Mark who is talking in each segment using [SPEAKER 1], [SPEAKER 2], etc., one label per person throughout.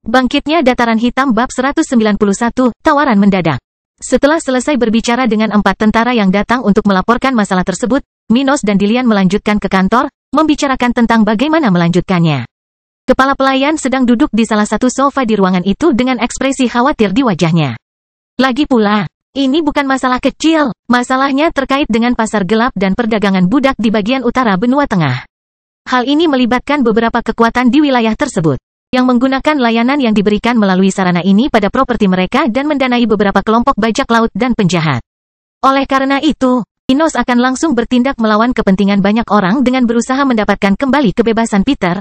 [SPEAKER 1] Bangkitnya Dataran Hitam Bab 191, Tawaran Mendadak. Setelah selesai berbicara dengan 4 tentara yang datang untuk melaporkan masalah tersebut, Minos dan Dillian melanjutkan ke kantor, membicarakan tentang bagaimana melanjutkannya. Kepala pelayan sedang duduk di salah satu sofa di ruangan itu dengan ekspresi khawatir di wajahnya. Lagi pula, ini bukan masalah kecil, masalahnya terkait dengan pasar gelap dan perdagangan budak di bagian utara benua tengah. Hal ini melibatkan beberapa kekuatan di wilayah tersebut, yang menggunakan layanan yang diberikan melalui sarana ini pada properti mereka dan mendanai beberapa kelompok bajak laut dan penjahat. Oleh karena itu, Minos akan langsung bertindak melawan kepentingan banyak orang dengan berusaha mendapatkan kembali kebebasan Peter.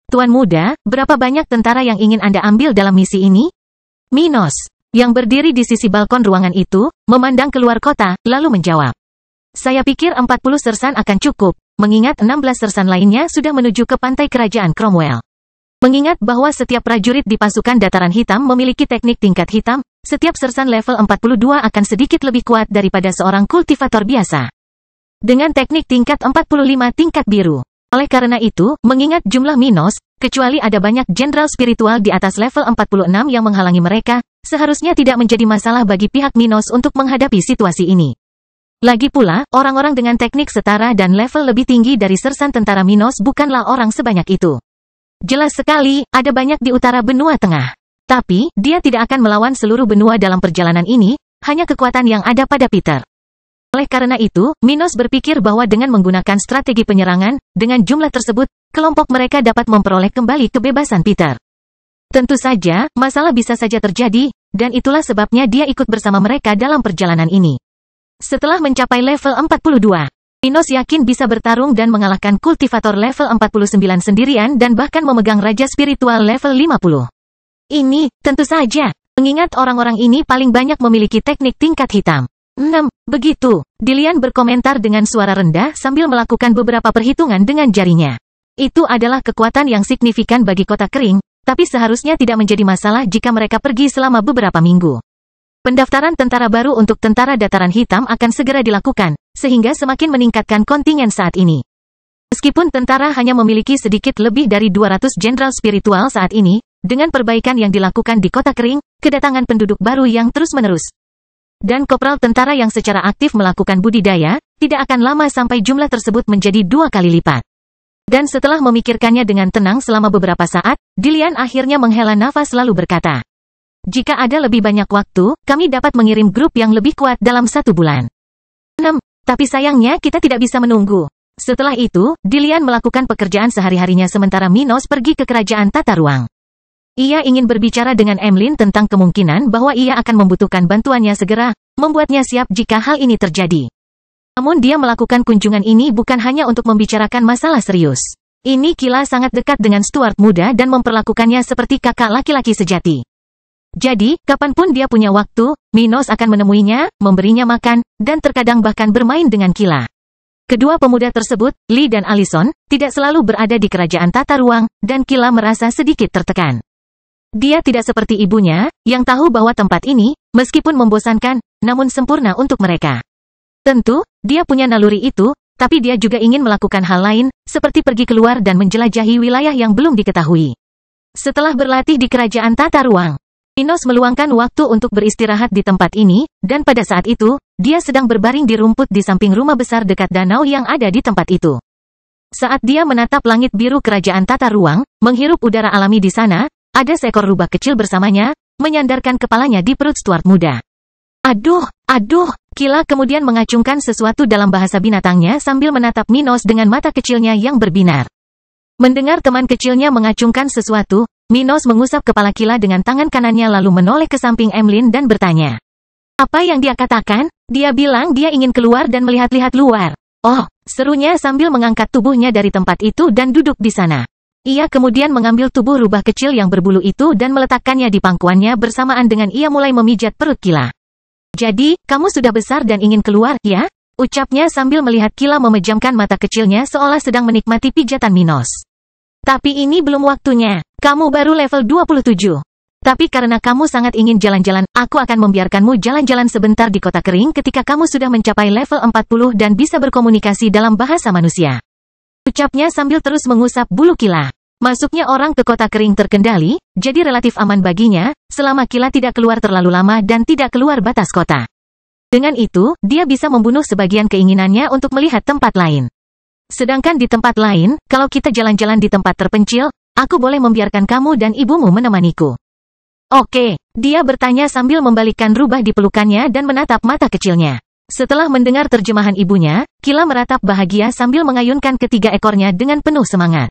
[SPEAKER 1] Tuan muda, berapa banyak tentara yang ingin Anda ambil dalam misi ini? Minos, yang berdiri di sisi balkon ruangan itu, memandang keluar kota, lalu menjawab. Saya pikir 40 sersan akan cukup, mengingat 16 sersan lainnya sudah menuju ke pantai kerajaan Cromwell. Mengingat bahwa setiap prajurit di pasukan Dataran Hitam memiliki teknik tingkat hitam, setiap sersan level 42 akan sedikit lebih kuat daripada seorang kultivator biasa. Dengan teknik tingkat 45 tingkat biru. Oleh karena itu, mengingat jumlah Minos, kecuali ada banyak jenderal spiritual di atas level 46 yang menghalangi mereka, seharusnya tidak menjadi masalah bagi pihak Minos untuk menghadapi situasi ini. Lagi pula, orang-orang dengan teknik setara dan level lebih tinggi dari sersan tentara Minos bukanlah orang sebanyak itu. Jelas sekali, ada banyak di utara benua tengah. Tapi, dia tidak akan melawan seluruh benua dalam perjalanan ini, hanya kekuatan yang ada pada Peter. Oleh karena itu, Minos berpikir bahwa dengan menggunakan strategi penyerangan, dengan jumlah tersebut, kelompok mereka dapat memperoleh kembali kebebasan Peter. Tentu saja, masalah bisa saja terjadi, dan itulah sebabnya dia ikut bersama mereka dalam perjalanan ini. Setelah mencapai level 42, Minos yakin bisa bertarung dan mengalahkan kultivator level 49 sendirian dan bahkan memegang raja spiritual level 50. Ini, tentu saja, mengingat orang-orang ini paling banyak memiliki teknik tingkat hitam. 6. Begitu, Dillian berkomentar dengan suara rendah sambil melakukan beberapa perhitungan dengan jarinya. Itu adalah kekuatan yang signifikan bagi kota kering, tapi seharusnya tidak menjadi masalah jika mereka pergi selama beberapa minggu. Pendaftaran tentara baru untuk tentara Dataran Hitam akan segera dilakukan, sehingga semakin meningkatkan kontingen saat ini. Meskipun tentara hanya memiliki sedikit lebih dari 200 jenderal spiritual saat ini, dengan perbaikan yang dilakukan di kota kering, kedatangan penduduk baru yang terus-menerus, dan kopral tentara yang secara aktif melakukan budidaya, tidak akan lama sampai jumlah tersebut menjadi 2 kali lipat. Dan setelah memikirkannya dengan tenang selama beberapa saat, Dillian akhirnya menghela nafas lalu berkata, jika ada lebih banyak waktu, kami dapat mengirim grup yang lebih kuat dalam 1 bulan. 6. Tapi sayangnya kita tidak bisa menunggu. Setelah itu, Dillian melakukan pekerjaan sehari-harinya sementara Minos pergi ke kerajaan tata ruang. Ia ingin berbicara dengan Emlyn tentang kemungkinan bahwa ia akan membutuhkan bantuannya segera, membuatnya siap jika hal ini terjadi. Namun dia melakukan kunjungan ini bukan hanya untuk membicarakan masalah serius. Ini Kila sangat dekat dengan Stuart muda dan memperlakukannya seperti kakak laki-laki sejati. Jadi, kapanpun dia punya waktu, Minos akan menemuinya, memberinya makan, dan terkadang bahkan bermain dengan Kila. Kedua pemuda tersebut, Lee dan Allison, tidak selalu berada di kerajaan tata ruang, dan Kila merasa sedikit tertekan. Dia tidak seperti ibunya, yang tahu bahwa tempat ini, meskipun membosankan, namun sempurna untuk mereka. Tentu, dia punya naluri itu, tapi dia juga ingin melakukan hal lain, seperti pergi keluar dan menjelajahi wilayah yang belum diketahui. Setelah berlatih di kerajaan tata ruang, Minos meluangkan waktu untuk beristirahat di tempat ini, dan pada saat itu, dia sedang berbaring di rumput di samping rumah besar dekat danau yang ada di tempat itu. Saat dia menatap langit biru kerajaan tata ruang, menghirup udara alami di sana, ada seekor rubah kecil bersamanya, menyandarkan kepalanya di perut Stuart muda. Aduh, Kila kemudian mengacungkan sesuatu dalam bahasa binatangnya sambil menatap Minos dengan mata kecilnya yang berbinar. Mendengar teman kecilnya mengacungkan sesuatu, Minos mengusap kepala Kila dengan tangan kanannya lalu menoleh ke samping Emlyn dan bertanya. Apa yang dia katakan? Dia bilang dia ingin keluar dan melihat-lihat luar. Oh, serunya sambil mengangkat tubuhnya dari tempat itu dan duduk di sana. Ia kemudian mengambil tubuh rubah kecil yang berbulu itu dan meletakkannya di pangkuannya bersamaan dengan ia mulai memijat perut Kila. Jadi, kamu sudah besar dan ingin keluar, ya? Ucapnya sambil melihat Kila memejamkan mata kecilnya seolah sedang menikmati pijatan Minos. Tapi ini belum waktunya. Kamu baru level 27. Tapi karena kamu sangat ingin jalan-jalan, aku akan membiarkanmu jalan-jalan sebentar di kota kering ketika kamu sudah mencapai level 40 dan bisa berkomunikasi dalam bahasa manusia. Ucapnya sambil terus mengusap bulu Kila. Masuknya orang ke kota kering terkendali, jadi relatif aman baginya, selama Kila tidak keluar terlalu lama dan tidak keluar batas kota. Dengan itu, dia bisa membunuh sebagian keinginannya untuk melihat tempat lain. Sedangkan di tempat lain, kalau kita jalan-jalan di tempat terpencil, aku boleh membiarkan kamu dan ibumu menemaniku. Oke, dia bertanya sambil membalikkan rubah di pelukannya dan menatap mata kecilnya. Setelah mendengar terjemahan ibunya, Kila meratap bahagia sambil mengayunkan ketiga ekornya dengan penuh semangat.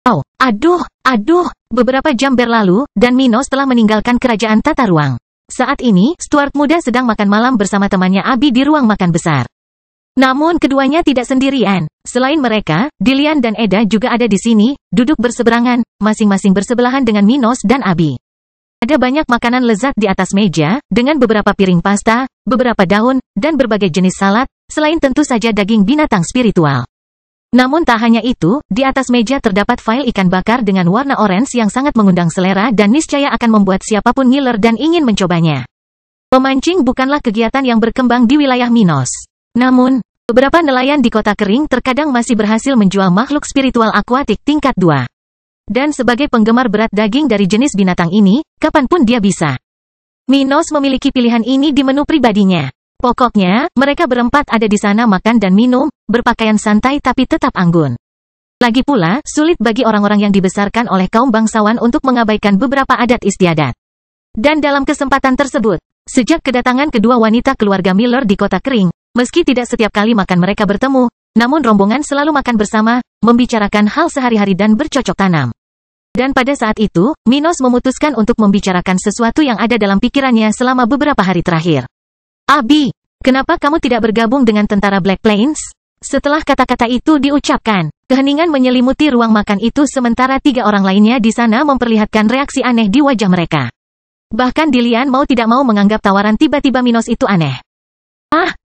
[SPEAKER 1] Oh, aduh, beberapa jam berlalu, dan Minos telah meninggalkan kerajaan tata ruang. Saat ini, Stuart muda sedang makan malam bersama temannya Abi di ruang makan besar. Namun keduanya tidak sendirian. Selain mereka, Dillian dan Eda juga ada di sini, duduk berseberangan, masing-masing bersebelahan dengan Minos dan Abi. Ada banyak makanan lezat di atas meja, dengan beberapa piring pasta, beberapa daun, dan berbagai jenis salad, selain tentu saja daging binatang spiritual. Namun tak hanya itu, di atas meja terdapat file ikan bakar dengan warna orange yang sangat mengundang selera dan niscaya akan membuat siapapun ngiler dan ingin mencobanya. Memancing bukanlah kegiatan yang berkembang di wilayah Minos. Namun, beberapa nelayan di kota kering terkadang masih berhasil menjual makhluk spiritual akuatik tingkat 2. Dan sebagai penggemar berat daging dari jenis binatang ini, kapanpun dia bisa. Minos memiliki pilihan ini di menu pribadinya. Pokoknya, mereka berempat ada di sana makan dan minum, berpakaian santai tapi tetap anggun. Lagi pula, sulit bagi orang-orang yang dibesarkan oleh kaum bangsawan untuk mengabaikan beberapa adat istiadat. Dan dalam kesempatan tersebut, sejak kedatangan kedua wanita keluarga Miller di kota kering, meski tidak setiap kali makan mereka bertemu, namun rombongan selalu makan bersama, membicarakan hal sehari-hari dan bercocok tanam. Dan pada saat itu, Minos memutuskan untuk membicarakan sesuatu yang ada dalam pikirannya selama beberapa hari terakhir. Abi, kenapa kamu tidak bergabung dengan tentara Black Plains? Setelah kata-kata itu diucapkan, keheningan menyelimuti ruang makan itu sementara 3 orang lainnya di sana memperlihatkan reaksi aneh di wajah mereka. Bahkan Dillian mau tidak mau menganggap tawaran tiba-tiba Minos itu aneh.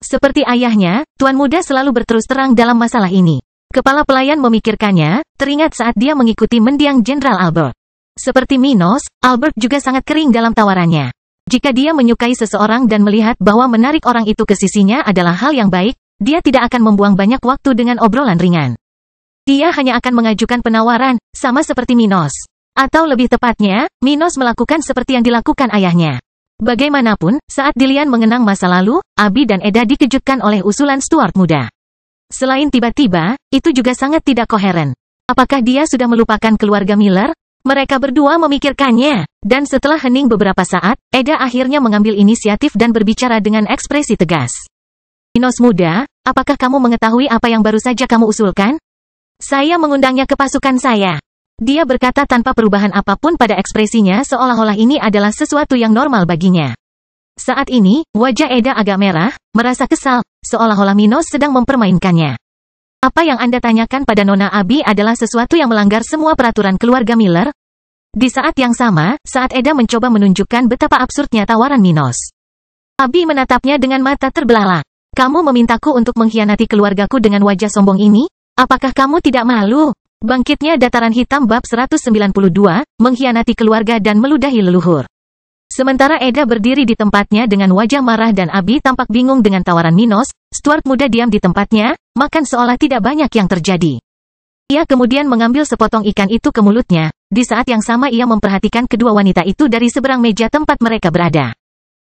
[SPEAKER 1] Seperti ayahnya, Tuan Muda selalu berterus terang dalam masalah ini. Kepala pelayan memikirkannya, teringat saat dia mengikuti mendiang Jenderal Albert. Seperti Minos, Albert juga sangat kering dalam tawarannya. Jika dia menyukai seseorang dan melihat bahwa menarik orang itu ke sisinya adalah hal yang baik, dia tidak akan membuang banyak waktu dengan obrolan ringan. Dia hanya akan mengajukan penawaran, sama seperti Minos. Atau lebih tepatnya, Minos melakukan seperti yang dilakukan ayahnya. Bagaimanapun, saat Dillian mengenang masa lalu, Abi dan Eda dikejutkan oleh usulan Stuart muda. Selain tiba-tiba, itu juga sangat tidak koheren. Apakah dia sudah melupakan keluarga Miller? Mereka berdua memikirkannya, dan setelah hening beberapa saat, Eda akhirnya mengambil inisiatif dan berbicara dengan ekspresi tegas. Minos muda, apakah kamu mengetahui apa yang baru saja kamu usulkan? Saya mengundangnya ke pasukan saya. Dia berkata tanpa perubahan apapun pada ekspresinya seolah-olah ini adalah sesuatu yang normal baginya. Saat ini, wajah Eda agak merah, merasa kesal, seolah-olah Minos sedang mempermainkannya. Apa yang Anda tanyakan pada Nona Abi adalah sesuatu yang melanggar semua peraturan keluarga Miller? Di saat yang sama, saat Eda mencoba menunjukkan betapa absurdnya tawaran Minos. Abi menatapnya dengan mata terbelalak. Kamu memintaku untuk mengkhianati keluargaku dengan wajah sombong ini? Apakah kamu tidak malu? Bangkitnya dataran hitam bab 192, mengkhianati keluarga dan meludahi leluhur. Sementara Eda berdiri di tempatnya dengan wajah marah dan Abi tampak bingung dengan tawaran Minos, Stuart muda diam di tempatnya, makan seolah tidak banyak yang terjadi. Ia kemudian mengambil sepotong ikan itu ke mulutnya, di saat yang sama ia memperhatikan kedua wanita itu dari seberang meja tempat mereka berada.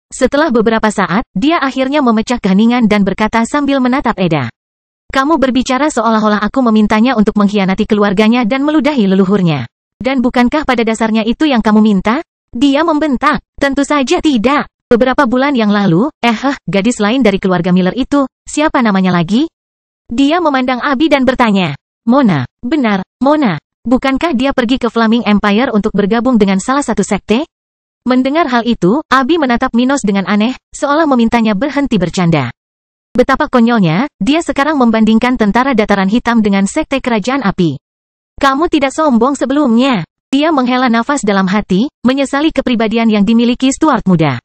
[SPEAKER 1] Setelah beberapa saat, dia akhirnya memecah keheningan dan berkata sambil menatap Eda. Kamu berbicara seolah-olah aku memintanya untuk mengkhianati keluarganya dan meludahi leluhurnya. Dan bukankah pada dasarnya itu yang kamu minta? Dia membentak. Tentu saja tidak. Beberapa bulan yang lalu, gadis lain dari keluarga Miller itu, siapa namanya lagi? Dia memandang Abi dan bertanya. Mona, benar, Mona. Bukankah dia pergi ke Flaming Empire untuk bergabung dengan salah satu sekte? Mendengar hal itu, Abi menatap Minos dengan aneh, seolah memintanya berhenti bercanda. Betapa konyolnya, dia sekarang membandingkan tentara dataran hitam dengan sekte kerajaan api. Kamu tidak sombong sebelumnya. Dia menghela nafas dalam hati, menyesali kepribadian yang dimiliki Stuart muda.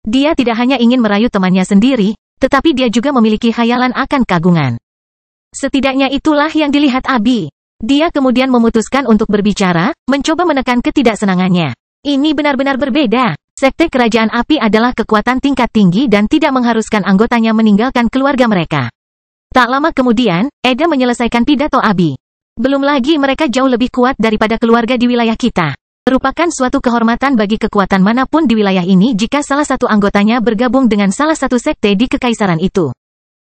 [SPEAKER 1] Dia tidak hanya ingin merayu temannya sendiri, tetapi dia juga memiliki khayalan akan kagungan. Setidaknya itulah yang dilihat Abi. Dia kemudian memutuskan untuk berbicara, mencoba menekan ketidaksenangannya. Ini benar-benar berbeda. Sekte kerajaan api adalah kekuatan tingkat tinggi dan tidak mengharuskan anggotanya meninggalkan keluarga mereka. Tak lama kemudian, Eda menyelesaikan pidato Abi. Belum lagi mereka jauh lebih kuat daripada keluarga di wilayah kita. Merupakan suatu kehormatan bagi kekuatan manapun di wilayah ini jika salah satu anggotanya bergabung dengan salah satu sekte di kekaisaran itu.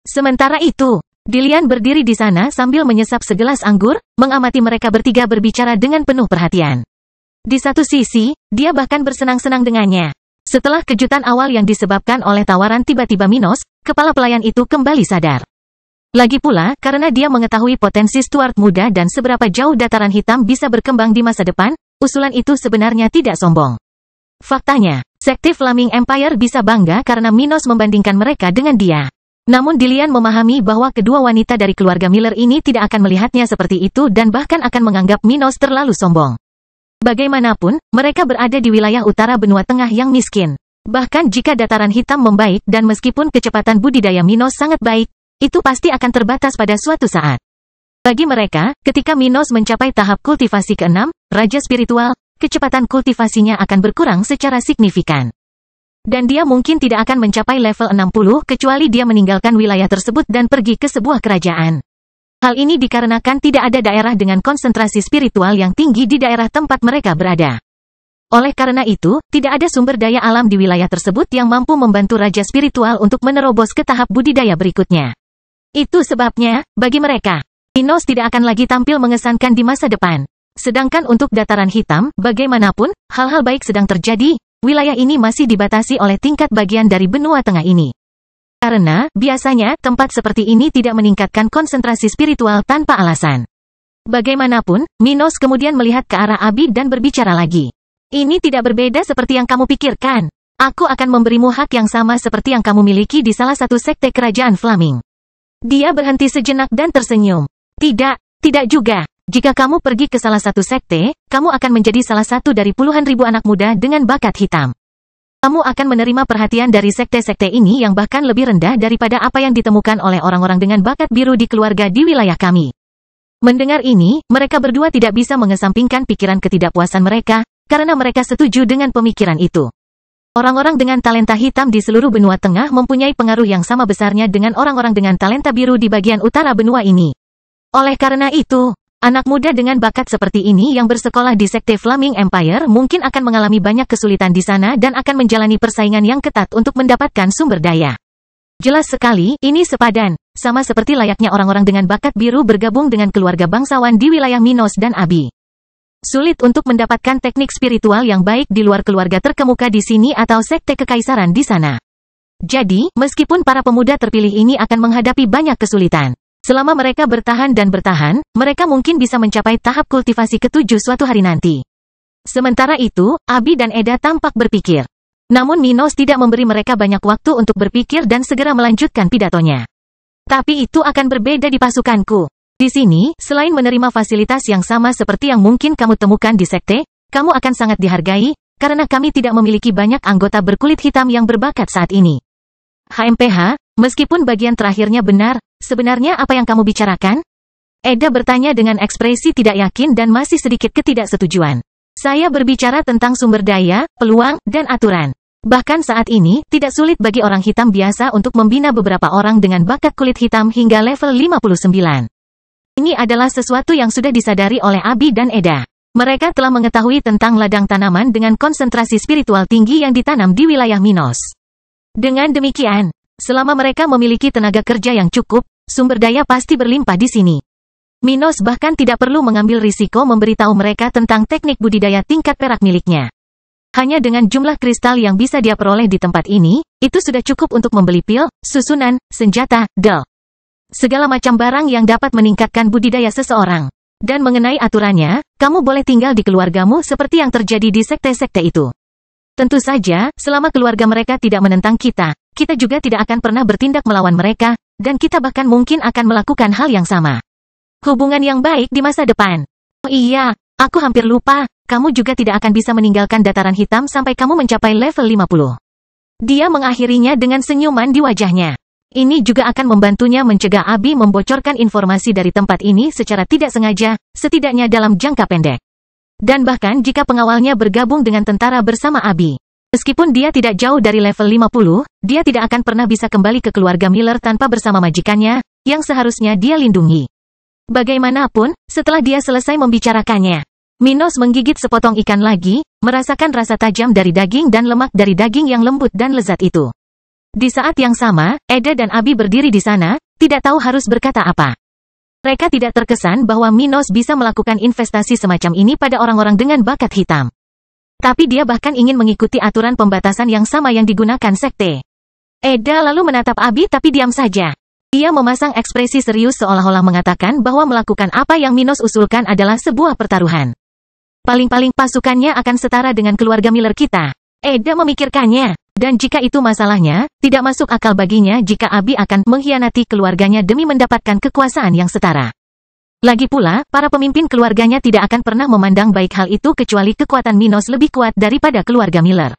[SPEAKER 1] Sementara itu, Dilian berdiri di sana sambil menyesap segelas anggur, mengamati mereka bertiga berbicara dengan penuh perhatian. Di satu sisi, dia bahkan bersenang-senang dengannya. Setelah kejutan awal yang disebabkan oleh tawaran tiba-tiba Minos, kepala pelayan itu kembali sadar. Lagi pula, karena dia mengetahui potensi Stuart muda dan seberapa jauh dataran hitam bisa berkembang di masa depan, usulan itu sebenarnya tidak sombong. Faktanya, sekte Flaming Empire bisa bangga karena Minos membandingkan mereka dengan dia. Namun Dilian memahami bahwa kedua wanita dari keluarga Miller ini tidak akan melihatnya seperti itu dan bahkan akan menganggap Minos terlalu sombong. Bagaimanapun, mereka berada di wilayah utara benua tengah yang miskin. Bahkan jika dataran hitam membaik dan meskipun kecepatan budidaya Minos sangat baik, itu pasti akan terbatas pada suatu saat. Bagi mereka, ketika Minos mencapai tahap kultivasi ke-6, Raja Spiritual, kecepatan kultivasinya akan berkurang secara signifikan. Dan dia mungkin tidak akan mencapai level 60 kecuali dia meninggalkan wilayah tersebut dan pergi ke sebuah kerajaan. Hal ini dikarenakan tidak ada daerah dengan konsentrasi spiritual yang tinggi di daerah tempat mereka berada. Oleh karena itu, tidak ada sumber daya alam di wilayah tersebut yang mampu membantu Raja Spiritual untuk menerobos ke tahap budidaya berikutnya. Itu sebabnya, bagi mereka, Minos tidak akan lagi tampil mengesankan di masa depan. Sedangkan untuk dataran hitam, bagaimanapun, hal-hal baik sedang terjadi, wilayah ini masih dibatasi oleh tingkat bagian dari benua tengah ini. Karena, biasanya, tempat seperti ini tidak meningkatkan konsentrasi spiritual tanpa alasan. Bagaimanapun, Minos kemudian melihat ke arah Abi dan berbicara lagi. Ini tidak berbeda seperti yang kamu pikirkan. Aku akan memberimu hak yang sama seperti yang kamu miliki di salah satu sekte kerajaan Flaming. Dia berhenti sejenak dan tersenyum. Tidak juga. Jika kamu pergi ke salah satu sekte, kamu akan menjadi salah satu dari puluhan ribu anak muda dengan bakat hitam. Kamu akan menerima perhatian dari sekte-sekte ini yang bahkan lebih rendah daripada apa yang ditemukan oleh orang-orang dengan bakat biru di keluarga di wilayah kami. Mendengar ini, mereka berdua tidak bisa mengesampingkan pikiran ketidakpuasan mereka, karena mereka setuju dengan pemikiran itu. Orang-orang dengan talenta hitam di seluruh benua tengah mempunyai pengaruh yang sama besarnya dengan orang-orang dengan talenta biru di bagian utara benua ini. Oleh karena itu, anak muda dengan bakat seperti ini yang bersekolah di sekte Flaming Empire mungkin akan mengalami banyak kesulitan di sana dan akan menjalani persaingan yang ketat untuk mendapatkan sumber daya. Jelas sekali, ini sepadan, sama seperti layaknya orang-orang dengan bakat biru bergabung dengan keluarga bangsawan di wilayah Minos dan Abi. Sulit untuk mendapatkan teknik spiritual yang baik di luar keluarga terkemuka di sini atau sekte kekaisaran di sana. Jadi, meskipun para pemuda terpilih ini akan menghadapi banyak kesulitan, selama mereka bertahan dan bertahan, mereka mungkin bisa mencapai tahap kultivasi ke-7 suatu hari nanti. Sementara itu, Abi dan Eda tampak berpikir. Namun Minos tidak memberi mereka banyak waktu untuk berpikir dan segera melanjutkan pidatonya. Tapi itu akan berbeda di pasukanku. Di sini, selain menerima fasilitas yang sama seperti yang mungkin kamu temukan di sekte, kamu akan sangat dihargai, karena kami tidak memiliki banyak anggota berkulit hitam yang berbakat saat ini. HMPH, meskipun bagian terakhirnya benar, sebenarnya apa yang kamu bicarakan? Eda bertanya dengan ekspresi tidak yakin dan masih sedikit ketidaksetujuan. Saya berbicara tentang sumber daya, peluang, dan aturan. Bahkan saat ini, tidak sulit bagi orang hitam biasa untuk membina beberapa orang dengan bakat kulit hitam hingga level 59. Ini adalah sesuatu yang sudah disadari oleh Abi dan Eda. Mereka telah mengetahui tentang ladang tanaman dengan konsentrasi spiritual tinggi yang ditanam di wilayah Minos. Dengan demikian, selama mereka memiliki tenaga kerja yang cukup, sumber daya pasti berlimpah di sini. Minos bahkan tidak perlu mengambil risiko memberitahu mereka tentang teknik budidaya tingkat perak miliknya. Hanya dengan jumlah kristal yang bisa dia peroleh di tempat ini, itu sudah cukup untuk membeli pil, susunan, senjata, segala macam barang yang dapat meningkatkan budidaya seseorang. Dan mengenai aturannya, kamu boleh tinggal di keluargamu seperti yang terjadi di sekte-sekte itu. Tentu saja, selama keluarga mereka tidak menentang kita juga tidak akan pernah bertindak melawan mereka, dan kita bahkan mungkin akan melakukan hal yang sama. Hubungan yang baik di masa depan. Oh iya, aku hampir lupa, kamu juga tidak akan bisa meninggalkan dataran hitam sampai kamu mencapai level 50. Dia mengakhirinya dengan senyuman di wajahnya. Ini juga akan membantunya mencegah Abi membocorkan informasi dari tempat ini secara tidak sengaja, setidaknya dalam jangka pendek. Dan bahkan jika pengawalnya bergabung dengan tentara bersama Abi. Meskipun dia tidak jauh dari level 50, dia tidak akan pernah bisa kembali ke keluarga Miller tanpa bersama majikannya, yang seharusnya dia lindungi. Bagaimanapun, setelah dia selesai membicarakannya, Minos menggigit sepotong ikan lagi, merasakan rasa tajam dari daging dan lemak dari daging yang lembut dan lezat itu. Di saat yang sama, Eda dan Abi berdiri di sana, tidak tahu harus berkata apa. Mereka tidak terkesan bahwa Minos bisa melakukan investasi semacam ini pada orang-orang dengan bakat hitam. Tapi dia bahkan ingin mengikuti aturan pembatasan yang sama yang digunakan sekte. Eda lalu menatap Abi tapi diam saja. Dia memasang ekspresi serius seolah-olah mengatakan bahwa melakukan apa yang Minos usulkan adalah sebuah pertaruhan. Paling-paling pasukannya akan setara dengan keluarga Miller kita. Eda memikirkannya. Dan jika itu masalahnya, tidak masuk akal baginya jika Abi akan mengkhianati keluarganya demi mendapatkan kekuasaan yang setara. Lagi pula, para pemimpin keluarganya tidak akan pernah memandang baik hal itu kecuali kekuatan Minos lebih kuat daripada keluarga Miller.